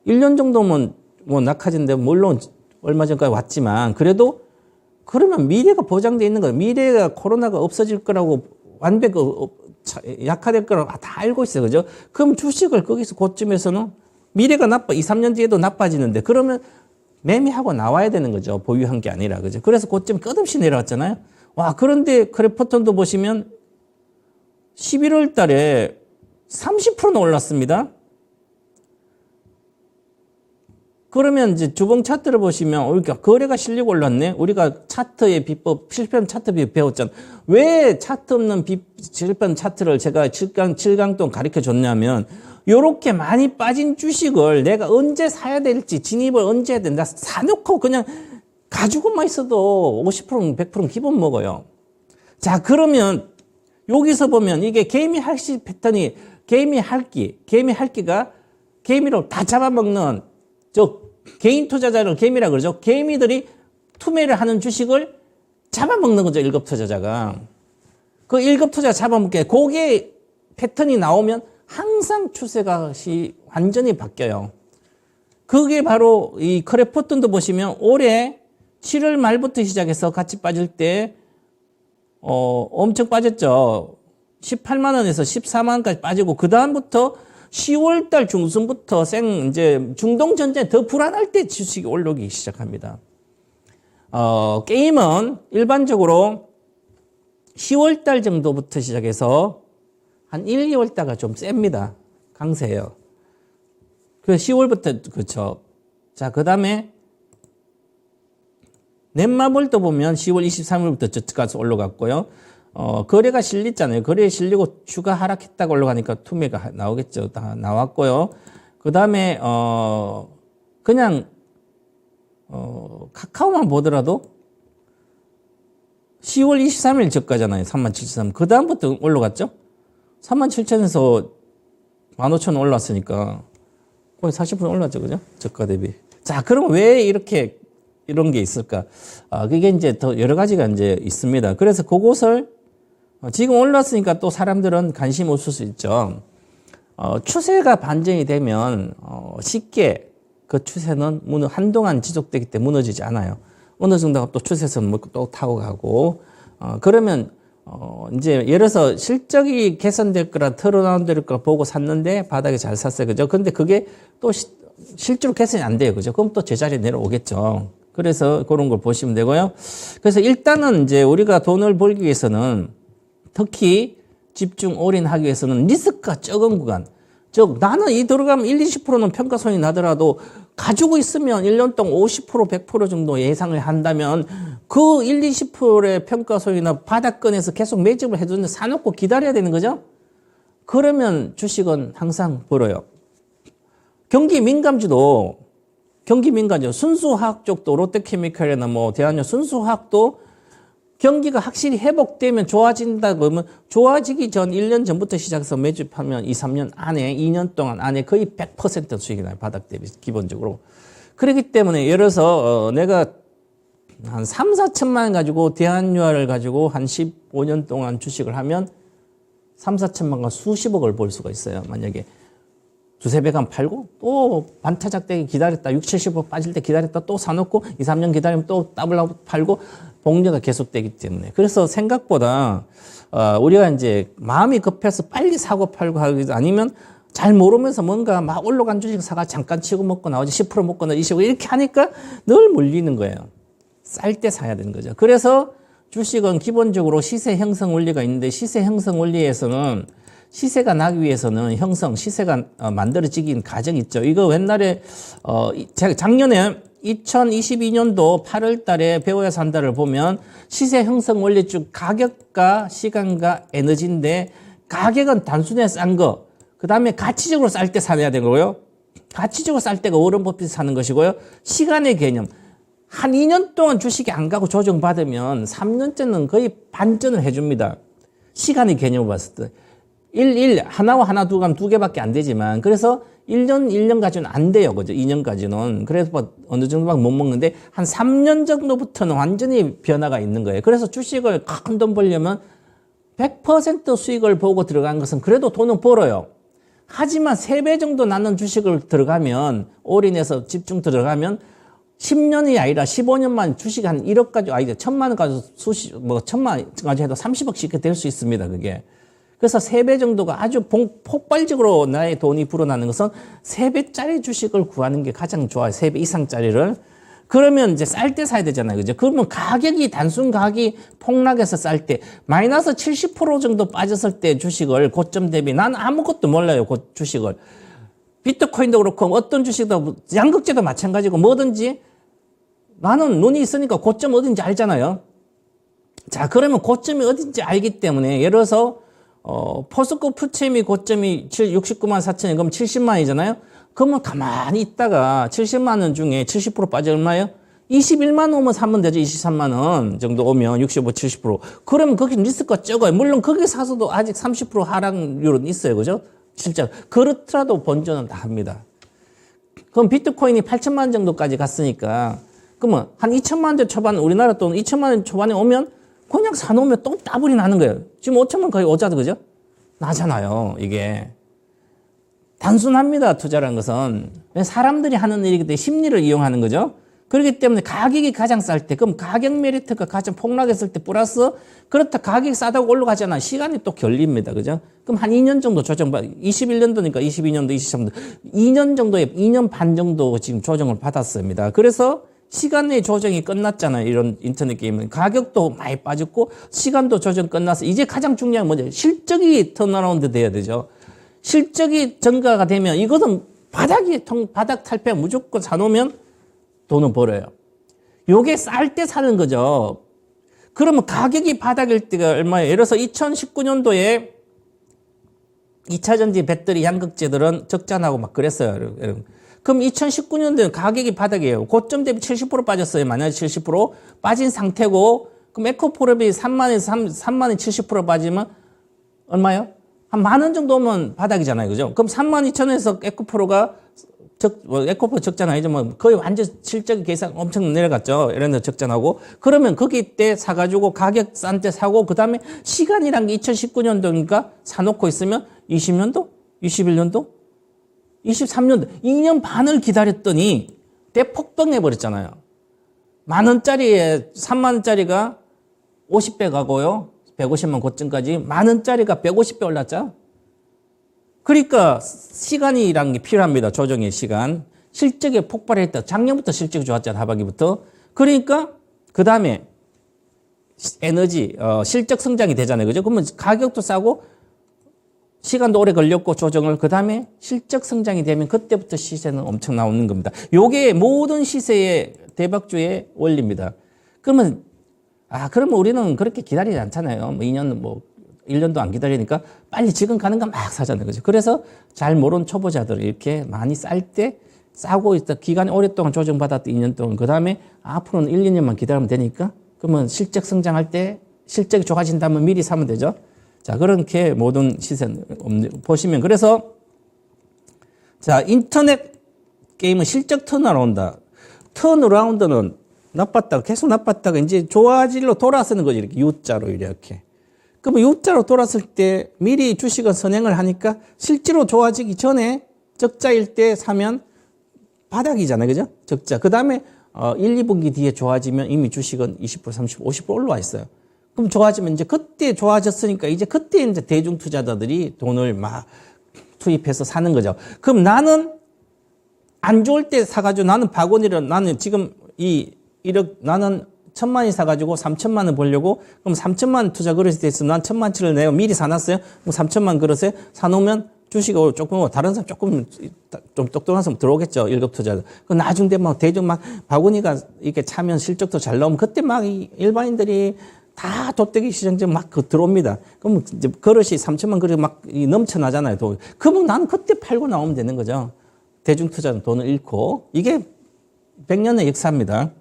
S1: 1년 정도면 뭐 낙하진데 물론 얼마 전까지 왔지만 그래도 그러면 미래가 보장돼 있는 거예요. 미래가 코로나가 없어질 거라고 완벽 약화될 거라고 다 알고 있어요. 그죠? 그럼 주식을 거기서 그쯤에서는 미래가 나빠 2, 3년 뒤에도 나빠지는데 그러면 매매하고 나와야 되는 거죠. 보유한 게 아니라. 그죠? 그래서 그쯤 끝없이 내려왔잖아요. 와, 그런데 크래퍼톤도 보시면 11월 달에 30%나 올랐습니다. 그러면 이제 주봉 차트를 보시면, 그러니까 거래가 실리고 올랐네? 우리가 차트의 비법, 실패한 차트 비법 배웠잖아. 왜 차트 없는 실패한 차트를 제가 7강 동안 가르쳐 줬냐면, 요렇게 많이 빠진 주식을 내가 언제 사야 될지, 진입을 언제 해야 된다. 사놓고 그냥 가지고만 있어도 50%, 100% 기본 먹어요. 자, 그러면 여기서 보면 이게 개미 할시 패턴이 개미 할기가 개미로 다 잡아먹는 개인 투자자를 개미라 그러죠. 개미들이 투매를 하는 주식을 잡아먹는 거죠. 1급 투자자가. 그 1급 투자 잡아먹게 그게 패턴이 나오면 항상 추세가 완전히 바뀌어요. 그게 바로 이 크래퍼톤도 보시면 올해 7월 말부터 시작해서 같이 빠질 때 엄청 빠졌죠. 18만 원에서 14만 원까지 빠지고 그 다음부터 10월 달 중순부터 이제 중동 전쟁 더 불안할 때 주식이 올라오기 시작합니다. 게임은 일반적으로 10월 달 정도부터 시작해서 한 1, 2월 달가 좀 셉니다. 강세예요. 그 10월부터 그렇죠. 자, 그다음에 넷마블도 보면 10월 23일부터 저까지 올라갔고요. 거래가 실렸잖아요. 거래에 실리고 주가 하락했다가 올라가니까 투매가 나오겠죠. 다 나왔고요. 그 다음에, 그냥, 카카오만 보더라도 10월 23일 저가잖아요. 37,000. 그 다음부터 올라갔죠? 37,000에서 15,000원 올랐으니까 거의 40% 올랐죠. 그죠? 저가 대비. 자, 그럼 왜 이런 게 있을까? 그게 이제 더 여러 가지가 이제 있습니다. 그래서 그곳을 지금 올랐으니까 또 사람들은 관심 없을 수 있죠. 추세가 반전이 되면 쉽게 그 추세는 한동안 지속되기 때문에 무너지지 않아요. 어느 정도 또 추세선 또 타고 가고 그러면 이제 예를 들어서 실적이 개선될 거라 털어나온될 거라 보고 샀는데 바닥에 잘 샀어요. 그죠? 근데 그게 또 실제로 개선이 안 돼요. 그죠? 그럼 또 제자리에 내려오겠죠. 그래서 그런 걸 보시면 되고요. 그래서 일단은 이제 우리가 돈을 벌기 위해서는 특히 집중 올인하기 위해서는 리스크가 적은 구간. 즉, 나는 이 들어가면 1, 20%는 평가손이 나더라도 가지고 있으면 1년 동안 50%, 100% 정도 예상을 한다면 그 1, 20%의 평가손이나 바닥권에서 계속 매집을 해주는데 사놓고 기다려야 되는 거죠? 그러면 주식은 항상 벌어요. 경기 민감주, 순수화학 쪽도 롯데케미칼이나 뭐 대한유 순수화학도 경기가 확실히 회복되면 좋아진다 그러면 좋아지기 전 1년 전부터 시작해서 매집하면 2, 3년 안에 2년 동안 안에 거의 100% 수익이 나요. 바닥 대비 기본적으로. 그렇기 때문에 예를 들어서 내가 한 3, 4천만 원 가지고 대한유화를 가지고 한 15년 동안 주식을 하면 3, 4천만 원 수십억을 벌 수가 있어요. 만약에 두세 배간 팔고 또 반타작되기 기다렸다 6, 70% 빠질 때 기다렸다 또 사놓고 2, 3년 기다리면 또 더블하고 팔고 복류가 계속되기 때문에 그래서 생각보다 우리가 이제 마음이 급해서 빨리 사고 팔고 하기 아니면 잘 모르면서 뭔가 막 올라간 주식 사가 잠깐 치고 먹고 나오지 10% 먹고 나오지 20% 이렇게 하니까 늘 물리는 거예요. 쌀 때 사야 되는 거죠. 그래서 주식은 기본적으로 시세 형성 원리가 있는데 시세 형성 원리에서는 시세가 나기 위해서는 시세가 만들어지긴 과정이 있죠. 이거 옛날에 제가 작년에 2022년도 8월 달에 배워야 산다를 보면 시세 형성 원리 중 가격과 시간과 에너지인데 가격은 단순히 싼 거, 그 다음에 가치적으로 쌀 때 사야 되는 거고요. 가치적으로 쌀 때가 워런 버핏이 사는 것이고요. 시간의 개념. 한 2년 동안 주식이 안 가고 조정받으면 3년째는 거의 반전을 해줍니다. 시간의 개념을 봤을 때. 하나와 하나 두 가면 두 개밖에 안 되지만, 그래서 1년까지는 안 돼요. 그죠? 2년까지는. 그래서 뭐 어느 정도밖에 못 먹는데, 한 3년 정도부터는 완전히 변화가 있는 거예요. 그래서 주식을 큰 돈 벌려면 100% 수익을 보고 들어간 것은 그래도 돈은 벌어요. 하지만 3배 정도 나는 주식을 들어가면, 올인해서 집중 들어가면 10년이 아니라 15년만 주식 한 1억까지, 아니, 1,000만 원까지 뭐 1,000만 원까지 해도 30억씩 될 수 있습니다, 그게. 그래서 3배 정도가 아주 폭발적으로 나의 돈이 불어나는 것은 3배짜리 주식을 구하는 게 가장 좋아요. 3배 이상짜리를. 그러면 이제 쌀 때 사야 되잖아요. 그죠? 그러면 가격이, 단순 가격이 폭락해서 쌀 때, 마이너스 70% 정도 빠졌을 때 주식을 고점 대비, 난 아무것도 몰라요, 주식을. 비트코인도 그렇고, 어떤 주식도, 양극재도 마찬가지고, 뭐든지, 나는 눈이 있으니까 고점 어딘지 알잖아요. 자, 그러면 고점이 어딘지 알기 때문에, 예를 들어서, 포스코 푸체미 고점이 69만 4천원, 그럼 70만 원이잖아요? 그러면 가만히 있다가 70만 원 중에 70% 빠져 얼마예요? 21만 원 오면 사면 되죠. 23만 원 정도 오면 65, 70%. 그러면 거기 리스크가 적어요. 물론 거기 사서도 아직 30% 하락률은 있어요. 그죠? 실제 그렇더라도 본전은 다 합니다. 그럼 비트코인이 8천만 원 정도까지 갔으니까 그러면 한 2천만 원대 초반, 우리나라 돈 2천만 원 초반에 오면 그냥 사놓으면 또 따블이 나는 거예요. 지금 5천만 원 거의 오자도 그죠? 나잖아요, 이게. 단순합니다, 투자라는 것은. 사람들이 하는 일이기 때문에 심리를 이용하는 거죠. 그렇기 때문에 가격이 가장 쌀 때, 그럼 가격 메리트가 가장 폭락했을 때 플러스, 그렇다 가격이 싸다고 올라가잖아. 시간이 또 결립니다. 그죠? 그럼 한 2년 정도 조정, 21년도니까 22년도, 23년도, 2년 정도에, 2년 반 정도 지금 조정을 받았습니다. 그래서 시간 내에 조정이 끝났잖아요. 이런 인터넷 게임은. 가격도 많이 빠졌고, 시간도 조정 끝나서, 이제 가장 중요한 건 뭐죠? 실적이 턴어라운드 돼야 되죠. 실적이 증가가 되면, 이것은 바닥 탈패 무조건 사놓으면 돈은 벌어요. 요게 쌀 때 사는 거죠. 그러면 가격이 바닥일 때가 얼마예요? 예를 들어서 2019년도에 2차전지 배터리 양극재들은 적자나고 막 그랬어요. 그럼 2019년도에 가격이 바닥이에요. 고점 대비 70% 빠졌어요. 만약에 70% 빠진 상태고, 그럼 에코프로비 3만에서 3만에 70% 빠지면 얼마예요? 한 만 원 정도 오면 바닥이잖아요. 그죠? 그럼 3만 2천 원에서 에코프로가 에코프로 적자는 아니죠. 뭐 거의 완전 실적 계산 엄청 내려갔죠. 이런 데 적자나고. 그러면 거기 때 사가지고 가격 싼 때 사고, 그 다음에 시간이란 게 2019년도니까 사놓고 있으면 20년도? 21년도? 23년도? 2년 반을 기다렸더니 대폭등해버렸잖아요. 만 원짜리에 3만 원짜리가 50배 가고요. 150만 고점까지 만 원짜리가 150배 올랐죠. 그러니까 시간이란 게 필요합니다. 조정의 시간. 실적이 폭발했다. 작년부터 실적이 좋았잖아. 하반기부터. 그러니까 그 다음에 에너지 실적 성장이 되잖아요. 그죠? 그러면 가격도 싸고 시간도 오래 걸렸고 조정을, 그 다음에 실적 성장이 되면 그때부터 시세는 엄청 나오는 겁니다. 요게 모든 시세의 대박주의 원리입니다. 그러면 그러면 우리는 그렇게 기다리지 않잖아요. 뭐 2년, 뭐 1년도 안 기다리니까 빨리 지금 가는 거 막 사잖아요. 그죠? 그래서 잘 모르는 초보자들 이렇게 많이 쌀 때 싸고 있다. 기간이 오랫동안 조정받았다. 2년 동안. 그 다음에 앞으로는 1, 2년만 기다리면 되니까, 그러면 실적 성장할 때 실적이 좋아진다면 미리 사면 되죠. 자, 그렇게 모든 시세는 보시면, 그래서 자, 인터넷 게임은 실적 턴어라운드. 턴어라운드는 나빴다가 계속 나빴다가 이제 좋아질로 돌아서는 거죠. 이렇게 U자로 이렇게. 그러면 U자로 돌았을 때 미리 주식은 선행을 하니까 실제로 좋아지기 전에 적자일 때 사면 바닥이잖아요. 그죠? 적자. 그 다음에 1, 2분기 뒤에 좋아지면 이미 주식은 20%, 30%, 50% 올라와 있어요. 그럼 좋아지면 이제 그때 좋아졌으니까 이제 그때 이제 대중 투자자들이 돈을 막 투입해서 사는 거죠. 그럼 나는 안 좋을 때 사가지고, 나는 박원일은, 나는 지금 나는 1,000만이 사가지고 3,000만 원 벌려고, 그럼 3,000만 원 투자 그릇이 돼서 난 1,000만치를 내가 미리 사놨어요. 그럼 3,000만 그릇에 사놓으면 주식을 조금, 다른 사람 조금 좀 똑똑한 사람 들어오겠죠. 1급 투자자. 그 나중 되면 대중 막 박원희가 이렇게 차면 실적도 잘 나오면 그때 막 일반인들이 다 돗대기 시장점 막 들어옵니다. 그럼 이제 그릇이 3,000만 그릇이 막 넘쳐나잖아요. 그러면 나는 그때 팔고 나오면 되는 거죠. 대중 투자는 돈을 잃고. 이게 100년의 역사입니다.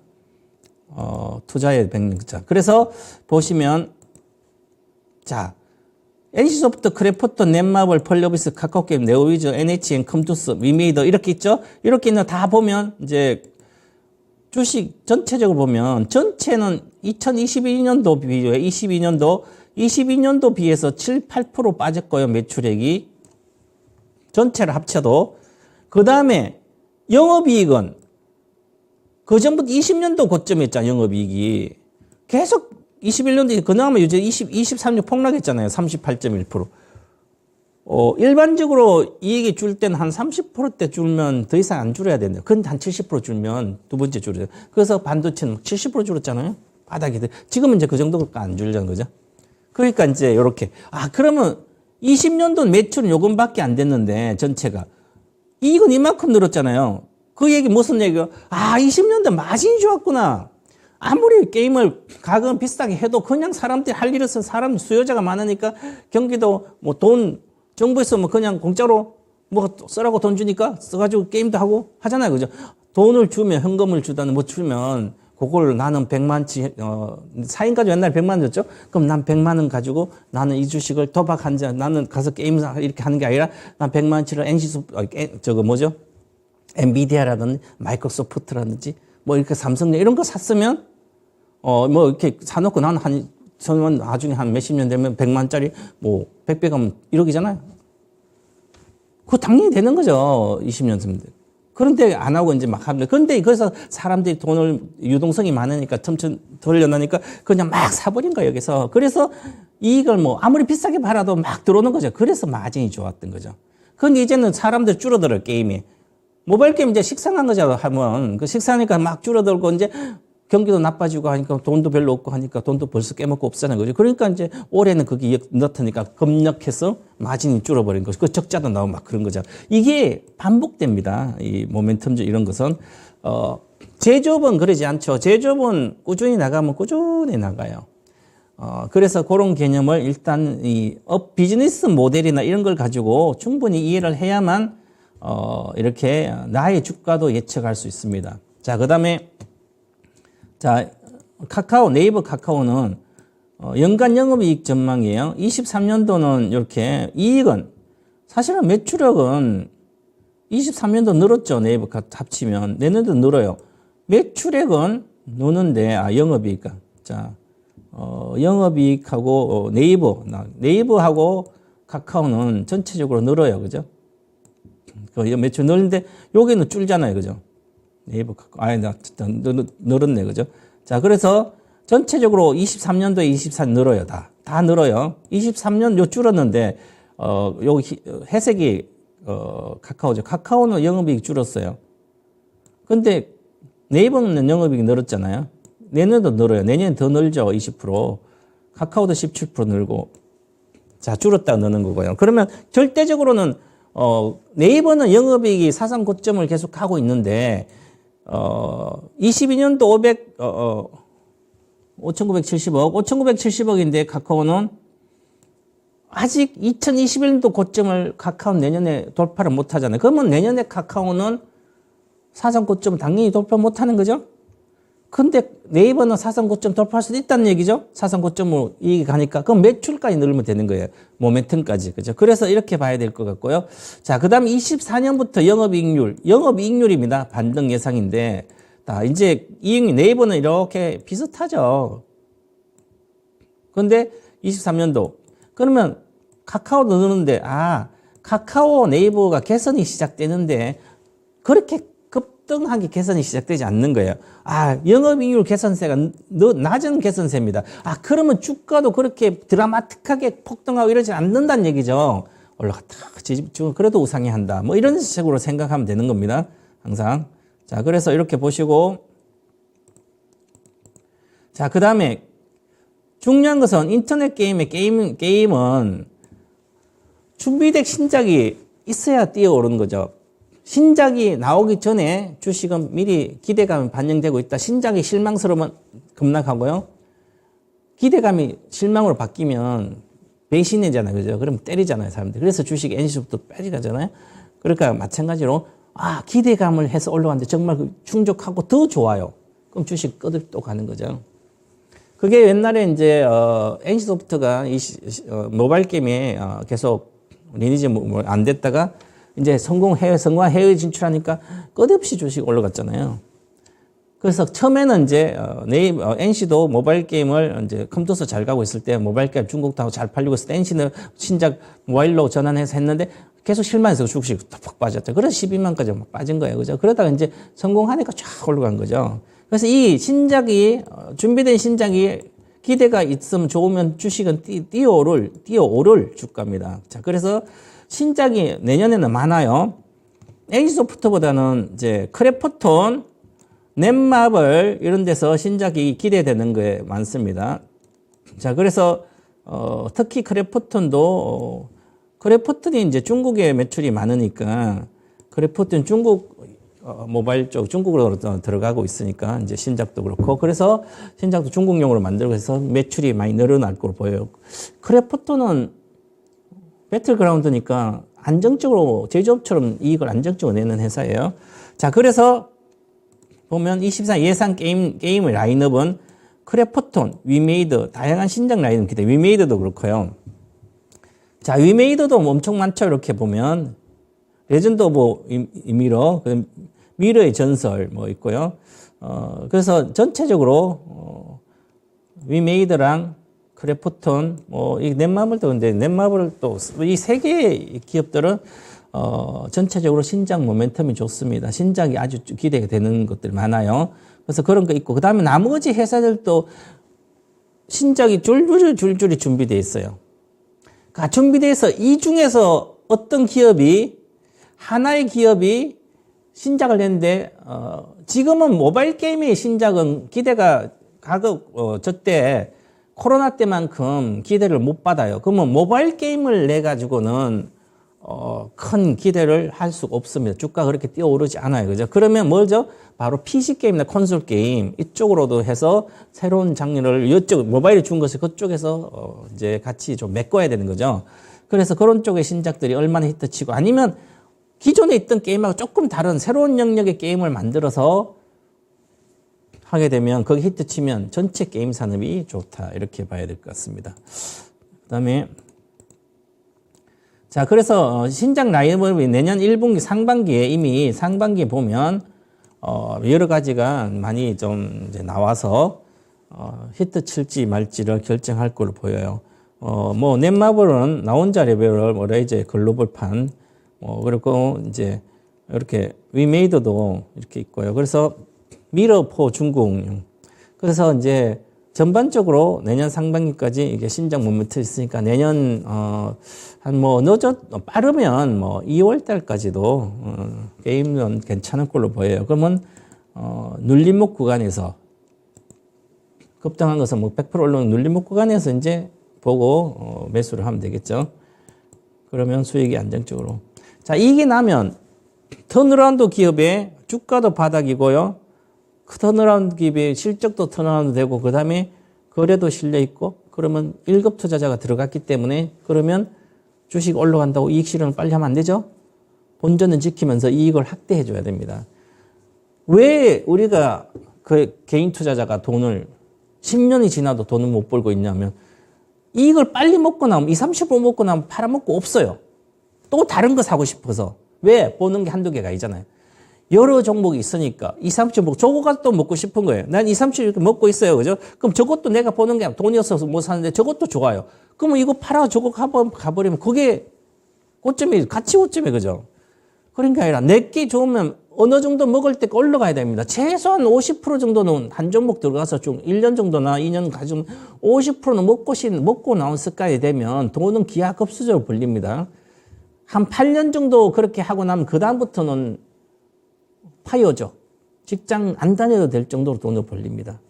S1: 투자의 100년. 그래서 보시면, 자, NC소프트, 크래프톤, 넷마블, 펄러비스, 카카오게임, 네오위즈, NHN, 컴투스, 위메이더 이렇게 있죠? 이렇게 있는 다 보면 이제 주식 전체적으로 보면 전체는 2022년도 비교해 22년도 22년도 비해서 7, 8% 빠졌고요. 매출액이 전체를 합쳐도. 그 다음에 영업이익은 그 전부터 20년도 고점이었잖아요. 영업이익이 계속 21년도에 그나마 이제 23년 폭락했잖아요. 38.1%. 일반적으로 이익이 줄 때는 한 30%대 줄면 더 이상 안 줄여야 된대요. 근데 한 70% 줄면 두 번째 줄여야 돼요. 그래서 반도체는 70% 줄었잖아요. 바닥이. 지금은 이제 그 정도가 안 줄잖아요. 그죠? 그러니까 이제 요렇게. 그러면 20년도 매출은 요금밖에 안 됐는데 전체가. 이익은 이만큼 늘었잖아요. 그 얘기 무슨 얘기가? 20년도 마진이 좋았구나. 아무리 게임을 가격은 비싸게 해도 그냥 사람들이 할 일 없어서 사람 수요자가 많으니까 경기도 뭐 돈 정부에서 뭐 그냥 공짜로 뭐 쓰라고 돈 주니까 써가지고 게임도 하고 하잖아요. 그죠? 돈을 주면 현금을 주다는 뭐 주면 그걸 나는 100만치 4인 가족 옛날에 100만 줬죠? 그럼 난 100만 원 가지고 나는 이 주식을 도박한 자 나는 가서 게임 이렇게 하는 게 아니라 난 100만치를 엔비디아라든지 마이크로소프트라든지 뭐 이렇게 삼성 이런 거 샀으면 뭐 이렇게 사놓고 나는 저는 나중에 한 몇십 년 되면 100만짜리 뭐 100배 가면 1억이잖아요. 그거 당연히 되는 거죠. 20년 전인데. 그런데 안 하고 이제 막 합니다. 그런데 그래서 사람들이 돈을 유동성이 많으니까 틈틈 돌려놓으니까 그냥 막 사버린 거예요. 여기서. 그래서 이익을 뭐 아무리 비싸게 팔아도 막 들어오는 거죠. 그래서 마진이 좋았던 거죠. 그런데 이제는 사람들 줄어들어요. 게임이. 모바일 게임 이제 식상한 거죠. 하면 그 식상하니까 막 줄어들고 이제 경기도 나빠지고 하니까 돈도 별로 없고 하니까 돈도 벌써 깨먹고 없잖아요. 그죠? 그러니까 이제 올해는 그게 넣더니까 급락해서 마진이 줄어버린 거죠. 그 적자도 나오고 막 그런 거죠. 이게 반복됩니다. 이 모멘텀주 이런 것은. 제조업은 그러지 않죠. 제조업은 꾸준히 나가면 꾸준히 나가요. 그래서 그런 개념을 일단 비즈니스 모델이나 이런 걸 가지고 충분히 이해를 해야만 이렇게 나의 주가도 예측할 수 있습니다. 자, 그 다음에 자, 네이버 카카오는 연간 영업이익 전망이에요. 23년도는 이렇게 이익은 사실은 매출액은 23년도 늘었죠. 네이버 합치면 내년도 늘어요. 매출액은 느는데 영업이익. 자, 영업이익하고 네이버하고 카카오는 전체적으로 늘어요. 그죠? 그 매출 늘는데 여기는 줄잖아요. 그죠? 네이버 카카오. 늘었네. 그죠? 자, 그래서 전체적으로 23년도에 24년 늘어요. 다 늘어요. 23년 요 줄었는데 여기 회색이 카카오죠. 카카오는 영업이익 줄었어요. 근데 네이버는 영업이익 늘었잖아요. 내년도 늘어요. 내년에 더 늘죠. 20%. 카카오도 17% 늘고. 자, 줄었다가 느는 거고요. 그러면 절대적으로는 네이버는 영업이익이 사상 고점을 계속 하고 있는데 22년도 5,970억, 5,970억인데 카카오는 아직 2021년도 고점을 카카오는 내년에 돌파를 못 하잖아요. 그러면 내년에 카카오는 사상 고점 당연히 돌파 못 하는 거죠? 근데 네이버는 사상 고점 돌파할 수도 있다는 얘기죠? 사상 고점으로 이익이 가니까. 그럼 매출까지 늘면 되는 거예요. 모멘텀까지. 그죠? 그래서 이렇게 봐야 될 것 같고요. 자, 그 다음에 24년부터 영업이익률입니다. 반등 예상인데. 이제 이익률, 네이버는 이렇게 비슷하죠. 근데 23년도. 그러면 카카오도 느는데, 카카오 네이버가 개선이 시작되는데, 그렇게 급등하게 개선이 시작되지 않는 거예요. 영업이익률 개선세가 낮은 개선세입니다. 그러면 주가도 그렇게 드라마틱하게 폭등하고 이러지 않는다는 얘기죠. 올라갔다. 그래도 우상이 한다. 뭐 이런 식으로 생각하면 되는 겁니다. 항상. 자, 그래서 이렇게 보시고. 자, 그 다음에 중요한 것은 인터넷 게임은 준비된 신작이 있어야 뛰어오르는 거죠. 신작이 나오기 전에 주식은 미리 기대감이 반영되고 있다. 신작이 실망스러우면 급락하고요. 기대감이 실망으로 바뀌면 배신이잖아요. 그죠? 그럼 때리잖아요, 사람들이. 그래서 주식 NC부터 빼리가잖아요. 그러니까 마찬가지로 기대감을 해서 올라왔는데 정말 충족하고 더 좋아요. 그럼 주식 또 가는 거죠. 그게 옛날에 이제 NC소프트가 모바일 게임에 계속 리니지 안 됐다가 이제 성공해외 진출하니까 끝없이 주식 올라갔잖아요. 그래서 처음에는 이제 네이버 NC도 모바일 게임을 이제 컴퓨터에서 잘 가고 있을 때 모바일 게임 중국도 하고 잘 팔리고 있을 때 NC는 신작 모바일로 전환해서 했는데 계속 실망해서 주식이 푹 빠졌죠. 그래서 12만까지 빠진 거예요. 그죠? 그러다가 이제 성공하니까 쫙 올라간 거죠. 그래서 이 신작이 준비된 신작이 기대가 있으면 좋으면 주식은 뛰어오를 주가입니다. 자, 그래서 신작이 내년에는 많아요. NC소프트보다는 이제 크래프톤, 넷마블 이런 데서 신작이 기대되는 게 많습니다. 자, 그래서 특히 크래프톤도 크래프톤이 이제 중국에 매출이 많으니까 크래프톤 중국 모바일 쪽 중국으로 들어가고 있으니까 이제 신작도 그렇고 그래서 신작도 중국용으로 만들고 해서 매출이 많이 늘어날 걸로 보여요. 크래프톤은 배틀그라운드니까 안정적으로 제조업처럼 이익을 안정적으로 내는 회사예요. 자, 그래서 보면 24 예상 게임의 라인업은 크래프톤, 위메이드, 다양한 신작 라인업 기대. 위메이드도 그렇고요. 자, 위메이드도 엄청 많죠. 이렇게 보면 레전드 오브 미러, 미러의 전설 뭐 있고요. 그래서 전체적으로 위메이드랑 크래프톤, 이 넷마블도 근데 넷마블 또 이 세 개의 기업들은 전체적으로 신작 모멘텀이 좋습니다. 신작이 아주 기대가 되는 것들 많아요. 그래서 그런 거 있고, 그 다음에 나머지 회사들도 신작이 줄줄이 준비되어 있어요. 그러니까 준비되어 있어 이 중에서 어떤 기업이, 하나의 기업이 신작을 냈는데, 지금은 모바일 게임의 신작은 기대가 저때 코로나 때만큼 기대를 못 받아요. 그러면 모바일 게임을 내가지고는 큰 기대를 할 수가 없습니다. 주가가 그렇게 뛰어오르지 않아요. 그죠? 그러면 뭐죠? 바로 PC게임이나 콘솔 게임 이쪽으로도 해서 새로운 장르를 이쪽 모바일에 준 것을 그쪽에서 이제 같이 좀 메꿔야 되는 거죠. 그래서 그런 쪽의 신작들이 얼마나 히트치고 아니면 기존에 있던 게임하고 조금 다른 새로운 영역의 게임을 만들어서 하게 되면 거기 히트치면 전체 게임 산업이 좋다. 이렇게 봐야 될 것 같습니다. 그다음에 자, 그래서 신작 라인업을 내년 1분기 상반기에 이미 상반기에 보면 여러 가지가 많이 좀 이제 나와서 히트 칠지 말지를 결정할 걸로 보여요. 뭐 넷마블은 나 혼자 레벨을 뭐라 이제 글로벌판 그리고 이제 이렇게 위메이드도 이렇게 있고요. 그래서 미러4 중국용. 그래서 이제 전반적으로 내년 상반기까지 이게 신작 모멘트 있으니까 내년 한 뭐 빠르면 뭐 2월 달까지도 게임은 괜찮은 걸로 보여요. 그러면 눌림목 구간에서 급등한 것은 뭐 100% 올라오는 눌림목 구간에서 이제 보고 매수를 하면 되겠죠. 그러면 수익이 안정적으로. 자, 이게 나면 턴어라운드 기업의 주가도 바닥이고요. 턴어라운드 기업의 실적도 턴어라운드 되고 그 다음에 거래도 실려 있고 그러면 1급 투자자가 들어갔기 때문에 그러면 주식 올라간다고 이익 실현을 빨리 하면 안 되죠? 본전은 지키면서 이익을 확대해 줘야 됩니다. 왜 우리가 그 개인 투자자가 돈을 10년이 지나도 돈을 못 벌고 있냐면 이익을 빨리 먹고 나면 20, 30% 먹고 나면 팔아먹고 없어요. 또 다른 거 사고 싶어서. 왜? 보는 게 한두 개가 아니잖아요. 여러 종목이 있으니까 20, 30% 저거가 또 먹고 싶은 거예요. 난 20, 30% 이렇게 먹고 있어요. 그죠? 그럼 저것도 내가 보는 게 돈이 없어서 못 사는데 저것도 좋아요. 그러면 이거 팔아 저거 가버리면 그게 고점이 가치 고점이 그죠? 그런 게 아니라 내게 좋으면 어느 정도 먹을 때 올라가야 됩니다. 최소한 50% 정도는 한 종목 들어가서 좀 1년 정도나 2년 가지고 50%는 먹고 나온 습관이 되면 돈은 기하급수적으로 벌립니다. 한 8년 정도 그렇게 하고 나면 그다음부터는 파이어죠. 직장 안 다녀도 될 정도로 돈을 벌립니다.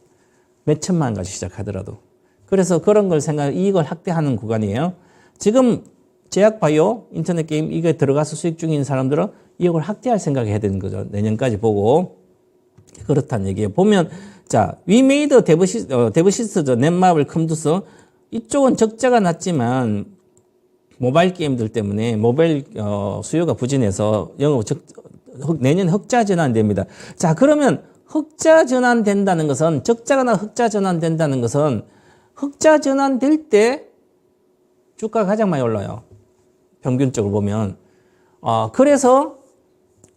S1: 몇 천만 원 가지고 시작하더라도. 그래서 그런 걸 이익을 확대하는 구간이에요. 지금 제약바이오, 인터넷 게임 이게 들어가서 수익 중인 사람들은 이익을 확대할 생각을 해야 되는 거죠. 내년까지 보고. 그렇다는 얘기예요. 보면 자, 위메이드, 데브시스, 넷마블, 컴투스 이쪽은 적자가 났지만 모바일 게임들 때문에 모바일 수요가 부진해서 내년 흑자 전환됩니다. 자, 그러면 흑자 전환된다는 것은 적자가 흑자 전환된다는 것은 흑자 전환될 때 주가가 가장 많이 올라요. 평균적으로 보면. 그래서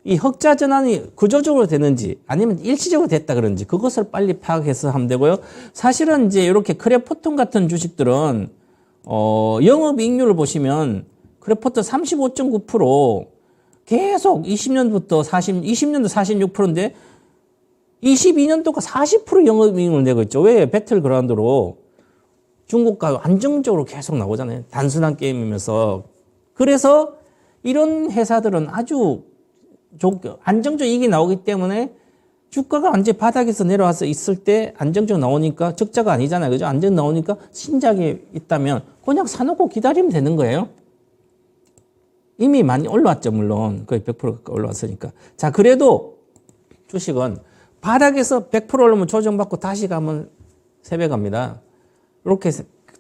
S1: 이 흑자 전환이 구조적으로 되는지 아니면 일시적으로 됐다 그런지 그것을 빨리 파악해서 하면 되고요. 사실은 이제 이렇게 크레포톤 같은 주식들은 영업이익률을 보시면 크레포톤 35.9% 계속 20년부터 20년도 46%인데 22년도가 40% 영업이익률을 내고 있죠. 왜? 배틀그라운드로 중국과 안정적으로 계속 나오잖아요. 단순한 게임이면서. 그래서 이런 회사들은 아주 안정적 이익이 나오기 때문에 주가가 완전히 바닥에서 내려와서 있을 때 안정적 나오니까 적자가 아니잖아요. 그죠? 안정 나오니까 신작이 있다면 그냥 사놓고 기다리면 되는 거예요. 이미 많이 올라왔죠. 물론 거의 100% 가까이 올라왔으니까. 자, 그래도 주식은 바닥에서 100% 오르면 조정받고 다시 가면 세배 갑니다. 이렇게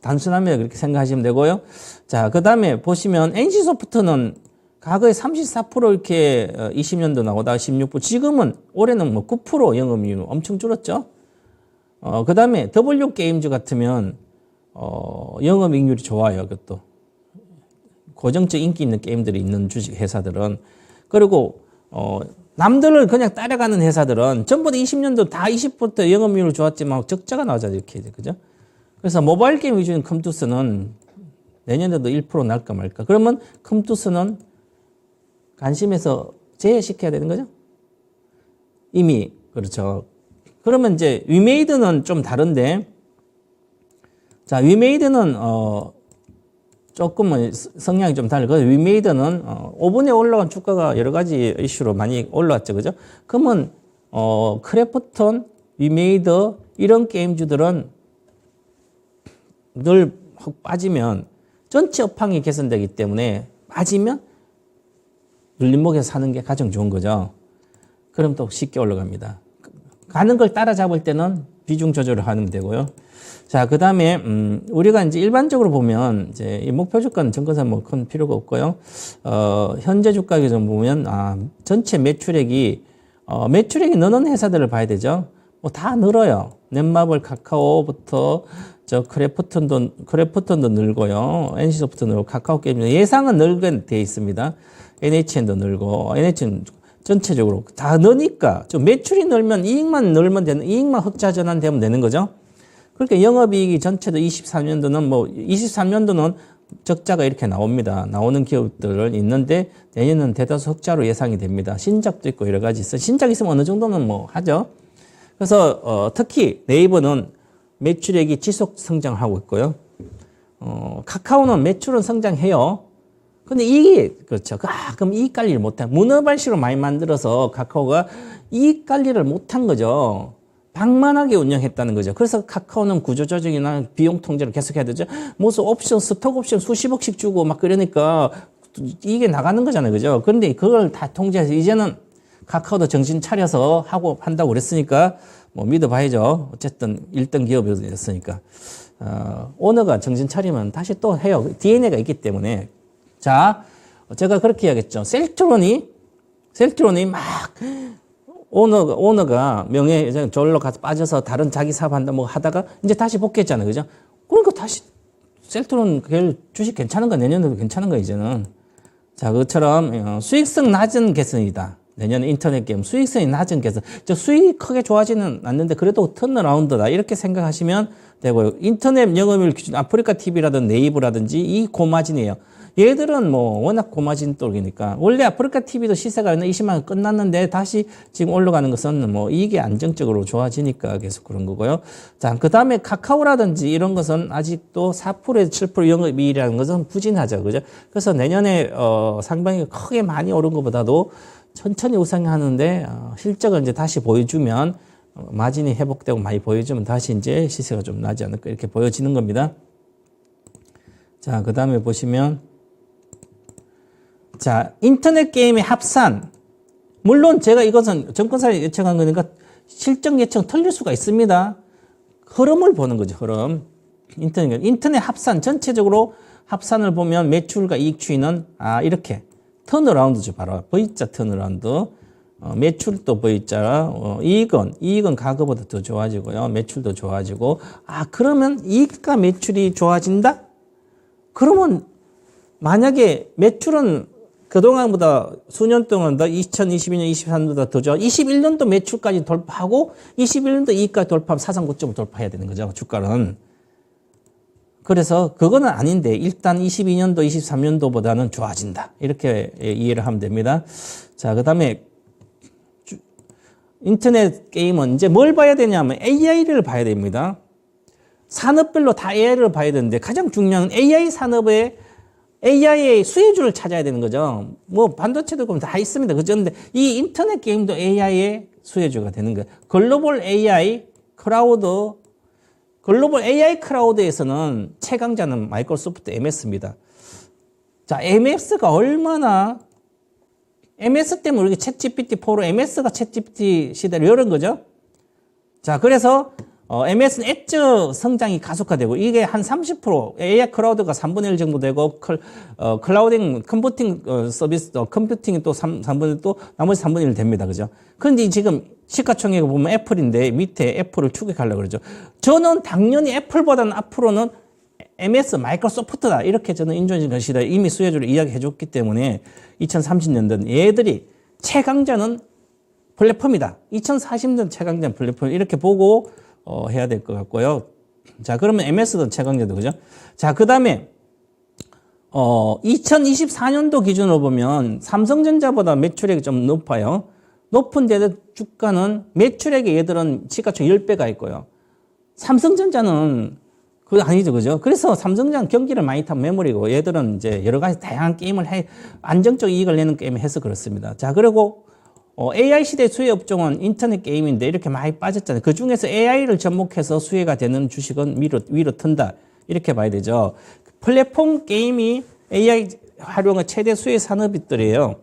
S1: 단순하면 그렇게 생각하시면 되고요. 자, 그 다음에 보시면 NC소프트는 과거에 34% 이렇게 20년도 나오다가 16%, 지금은 올해는 뭐 9% 영업이익률 엄청 줄었죠. 그 다음에 W게임즈 같으면 영업이익률이 좋아요. 그것도 고정적 인기 있는 게임들이 있는 주식 회사들은. 그리고 남들을 그냥 따라가는 회사들은 전부 다 20년도 다 20% 영업이익률 좋았지만 적자가 나오잖아요. 이렇게 그죠? 그래서 모바일 게임 위주인 컴투스는 내년에도 1% 날까 말까. 그러면 컴투스는 관심에서 제외시켜야 되는 거죠? 이미, 그렇죠. 그러면 이제 위메이드는 좀 다른데, 자, 위메이드는, 조금 성향이 좀 다르고, 위메이드는, 5분에 올라간 주가가 여러 가지 이슈로 많이 올라왔죠. 그죠? 그러면, 크래프톤, 위메이드, 이런 게임주들은 늘 빠지면 전체 업황이 개선되기 때문에 빠지면 눌림목에서 사는 게 가장 좋은 거죠. 그럼 또 쉽게 올라갑니다. 가는 걸 따라잡을 때는 비중 조절을 하면 되고요. 자, 그 다음에, 우리가 이제 일반적으로 보면, 이제 이 목표 주가는 증권사 뭐 큰 필요가 없고요. 현재 주가 기준 보면, 전체 매출액이 느는 회사들을 봐야 되죠. 뭐 다 늘어요. 넷마블, 카카오부터, 크래프톤도 늘고요. NC소프트 늘고, 카카오 게임 예상은 늘게 돼 있습니다. NHN도 늘고, NHN 전체적으로 다 느니까, 좀 매출이 늘면 이익만 늘면 되는, 이익만 흑자 전환되면 되는 거죠. 그러니까 영업이익이 전체도 23년도는 적자가 이렇게 나옵니다. 나오는 기업들은 있는데, 내년은 대다수 흑자로 예상이 됩니다. 신작도 있고 여러 가지 있어요. 신작 있으면 어느 정도는 뭐 하죠. 그래서, 특히 네이버는 매출액이 지속 성장하고 있고요. 카카오는 매출은 성장해요. 근데 이게, 그렇죠. 그럼 이익 관리를 못해. 문어발식으로 많이 만들어서 카카오가 이익 관리를 못한 거죠. 방만하게 운영했다는 거죠. 그래서 카카오는 구조조정이나 비용 통제를 계속 해야 되죠. 무슨 옵션, 스톡 옵션 수십억씩 주고 막 그러니까 이게 나가는 거잖아요. 그죠? 그런데 그걸 다 통제해서 이제는 카카오도 정신 차려서 하고 한다고 그랬으니까 뭐 믿어봐야죠. 어쨌든 1등 기업이었으니까. 오너가 정신 차리면 다시 또 해요. DNA가 있기 때문에. 자, 제가 그렇게 이야기했죠. 셀트론이 막 오너가 명예 졸로 가서 빠져서 다른 자기 사업 한다 뭐 하다가 이제 다시 복귀했잖아요. 그죠? 그러니까 다시 셀트론 주식 괜찮은 거 내년에도 괜찮은 거 이제는. 자, 그것처럼 수익성 낮은 개선이다. 내년에 인터넷 게임 수익성이 낮은 개선. 수익이 크게 좋아지는 않는데 그래도 턴어라운드다. 이렇게 생각하시면 되고요. 인터넷 영업일 기준 아프리카 TV라든지 네이버라든지 이 고마진이에요. 얘들은 뭐 워낙 고마진 쪽이니까 원래 아프리카 TV도 시세가 20만 원 끝났는데 다시 지금 올라가는 것은 뭐 이게 안정적으로 좋아지니까 계속 그런 거고요. 자, 그 다음에 카카오라든지 이런 것은 아직도 4%에서 7% 영업이익이라는 것은 부진하죠. 그죠? 그래서 내년에 상반기 크게 많이 오른 것보다도 천천히 우상하는데 실적을 이제 다시 보여주면 마진이 회복되고 많이 보여주면 다시 이제 시세가 좀 나지 않을까 이렇게 보여지는 겁니다. 자, 그 다음에 보시면 자, 인터넷 게임의 합산. 물론 제가 이것은 증권사에 예측한 거니까 실적 예측 틀릴 수가 있습니다. 흐름을 보는 거죠, 흐름. 인터넷 합산, 전체적으로 합산을 보면 매출과 이익 추이는 이렇게 턴어라운드죠, 바로. V자 턴어라운드. 매출도 V자, 이익은 과거보다 더 좋아지고요. 매출도 좋아지고. 그러면 이익과 매출이 좋아진다? 그러면 만약에 매출은 그동안보다 수년 동안 더 2022년, 23년보다 더 좋아. 21년도 매출까지 돌파하고 21년도 이익까지 돌파하면 사상 고점을 돌파해야 되는 거죠. 주가는. 그래서 그거는 아닌데 일단 22년도, 23년도보다는 좋아진다. 이렇게 이해를 하면 됩니다. 자, 그다음에 인터넷 게임은 이제 뭘 봐야 되냐면 AI를 봐야 됩니다. 산업별로 다 AI를 봐야 되는데 가장 중요한 AI 산업의 AI의 수혜주를 찾아야 되는 거죠. 뭐 반도체도 그럼 다 있습니다. 그죠? 근데 이 인터넷 게임도 AI의 수혜주가 되는 거예요. 글로벌 AI 크라우드에서는 최강자는 마이크로소프트 MS입니다. 자, MS가 얼마나 MS 때문에 우리 챗GPT4로 MS가 챗GPT 시대를 열은 거죠. 자, 그래서 MS는 엣지 성장이 가속화되고 이게 한 30% AI 클라우드가 3분의 1 정도 되고 클라우딩 컴퓨팅 서비스 컴퓨팅이 또 3분의 1 또 나머지 3분의 1 됩니다. 그죠? 그런데 지금 시가총액을 보면 애플인데 밑에 애플을 추격하려고 그러죠. 저는 당연히 애플보다는 앞으로는 MS 마이크로소프트다. 이렇게 저는 인조인전 시대에 이미 수혜주를 이야기해 줬기 때문에 2030년도는 얘들이 최강자는 플랫폼이다. 2040년 최강자는 플랫폼 이렇게 보고 해야 될 것 같고요. 자, 그러면 MS도 최강자도 그죠? 자, 그 다음에 2024년도 기준으로 보면 삼성전자보다 매출액이 좀 높아요. 높은데도 주가는 매출액이 얘들은 시가총액 10배가 있고요. 삼성전자는 그거 아니죠, 그죠? 그래서 삼성전자는 경기를 많이 탄 메모리고 얘들은 이제 여러 가지 다양한 게임을 안정적 이익을 내는 게임을 해서 그렇습니다. 자, 그리고 AI 시대 수혜 업종은 인터넷 게임인데 이렇게 많이 빠졌잖아요. 그 중에서 AI를 접목해서 수혜가 되는 주식은 위로 튼다. 이렇게 봐야 되죠. 플랫폼 게임이 AI 활용의 최대 수혜 산업들이에요.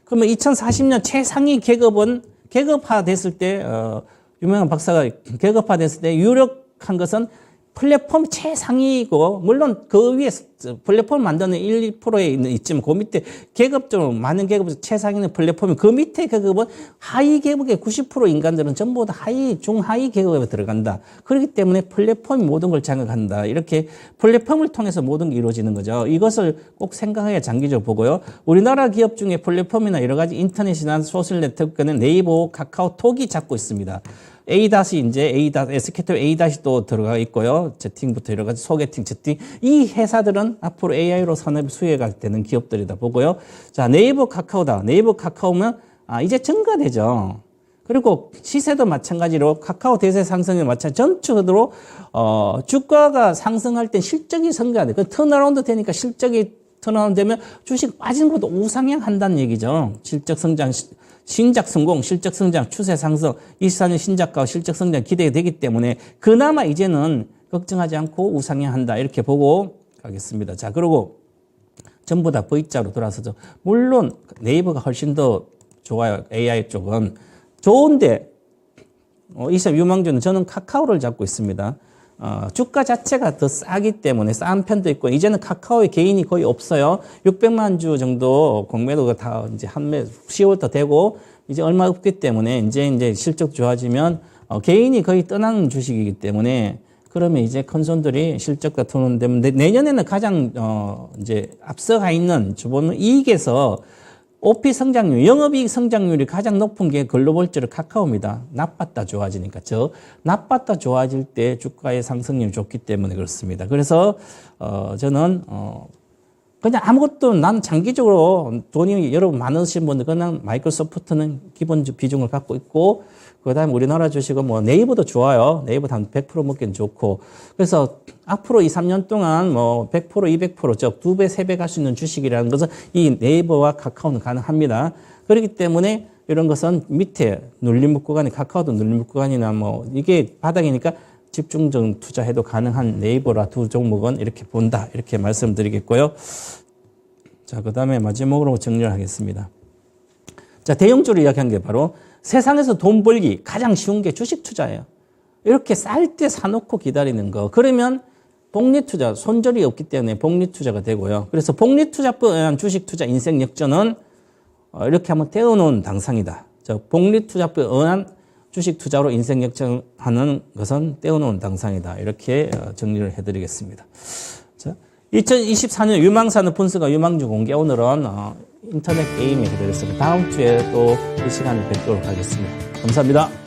S1: 그러면 2040년 최상위 계급은 계급화됐을 때, 유명한 박사가 계급화됐을 때 유력한 것은 플랫폼 최상위이고, 물론 그 위에 플랫폼 만드는 1, 2%에 있지만, 그 밑에 계급적으로 많은 계급에서 최상위는 플랫폼이 그 밑에 계급은 하위 계급의 90% 인간들은 전부 다 중하위 계급에 들어간다. 그렇기 때문에 플랫폼이 모든 걸 장악한다. 이렇게 플랫폼을 통해서 모든 게 이루어지는 거죠. 이것을 꼭 생각해야 장기적으로 보고요. 우리나라 기업 중에 플랫폼이나 여러 가지 인터넷이나 소셜 네트워크는 네이버, 카카오톡이 잡고 있습니다. SK텔 A-도 들어가 있고요. 채팅부터 여러 가지 소개팅, 채팅. 이 회사들은 앞으로 AI로 산업이 수혜가 되는 기업들이다 보고요. 자, 네이버, 카카오다. 네이버, 카카오면, 이제 증가되죠. 그리고 시세도 마찬가지로 카카오 대세 상승에 전체적으로, 주가가 상승할 땐 실적이 성장해야 돼. 그 턴어라운드 되니까 실적이 턴어라운드 되면 주식 빠지는 것도 우상향 한다는 얘기죠. 실적 성장, 신작 성공, 실적 성장, 추세 상승, 24년 신작과 실적 성장 기대가 되기 때문에 그나마 이제는 걱정하지 않고 우상향한다. 이렇게 보고 가겠습니다. 자, 그리고 전부 다 V자로 돌아서죠. 물론 네이버가 훨씬 더 좋아요. AI 쪽은. 좋은데, 이사 유망주는 저는 카카오를 잡고 있습니다. 주가 자체가 더 싸기 때문에 싼 편도 있고, 이제는 카카오의 개인이 거의 없어요. 600만 주 정도 공매도가 다 이제 10월부터 되고, 이제 얼마 없기 때문에 이제 실적 좋아지면, 개인이 거의 떠나는 주식이기 때문에, 그러면 이제 큰 손들이 실적과 토론 되면, 내년에는 가장, 이제 앞서가 있는 주보는 이익에서 OP 성장률, 영업이익 성장률이 가장 높은 게 글로벌적으로 카카오입니다. 나빴다 좋아지니까. 나빴다 좋아질 때 주가의 상승률이 좋기 때문에 그렇습니다. 그래서 저는 그냥 아무것도 난 장기적으로 돈이 여러분 많으신 분들 그냥 마이크로소프트는 기본 비중을 갖고 있고, 그다음에 우리나라 주식은 뭐 네이버도 좋아요. 네이버 한 100% 먹기는 좋고. 그래서 앞으로 2, 3년 동안 뭐 100%, 200% 즉 2배, 3배 갈 수 있는 주식이라는 것은 이 네이버와 카카오는 가능합니다. 그렇기 때문에 이런 것은 밑에 눌림목 구간이 카카오도 눌림목 구간이나 뭐 이게 바닥이니까 집중적 투자해도 가능한 네이버라 두 종목은 이렇게 본다. 이렇게 말씀드리겠고요. 자, 그다음에 마지막으로 정리를 하겠습니다. 자, 대형주로 이야기한 게 바로 세상에서 돈 벌기 가장 쉬운 게 주식 투자예요. 이렇게 쌀 때 사놓고 기다리는 거. 그러면 복리투자, 손절이 없기 때문에 복리투자가 되고요. 그래서 복리투자법에 의한 주식투자 인생 역전은 이렇게 한번 떼어놓은 당상이다. 복리투자법에 의한 주식투자로 인생 역전하는 것은 떼어놓은 당상이다. 이렇게 정리를 해드리겠습니다. 자, 2024년 유망산업 분석과 유망주 공개. 오늘은 인터넷 게임에 대해서 다음 주에 또 이 시간에 뵙도록 하겠습니다. 감사합니다.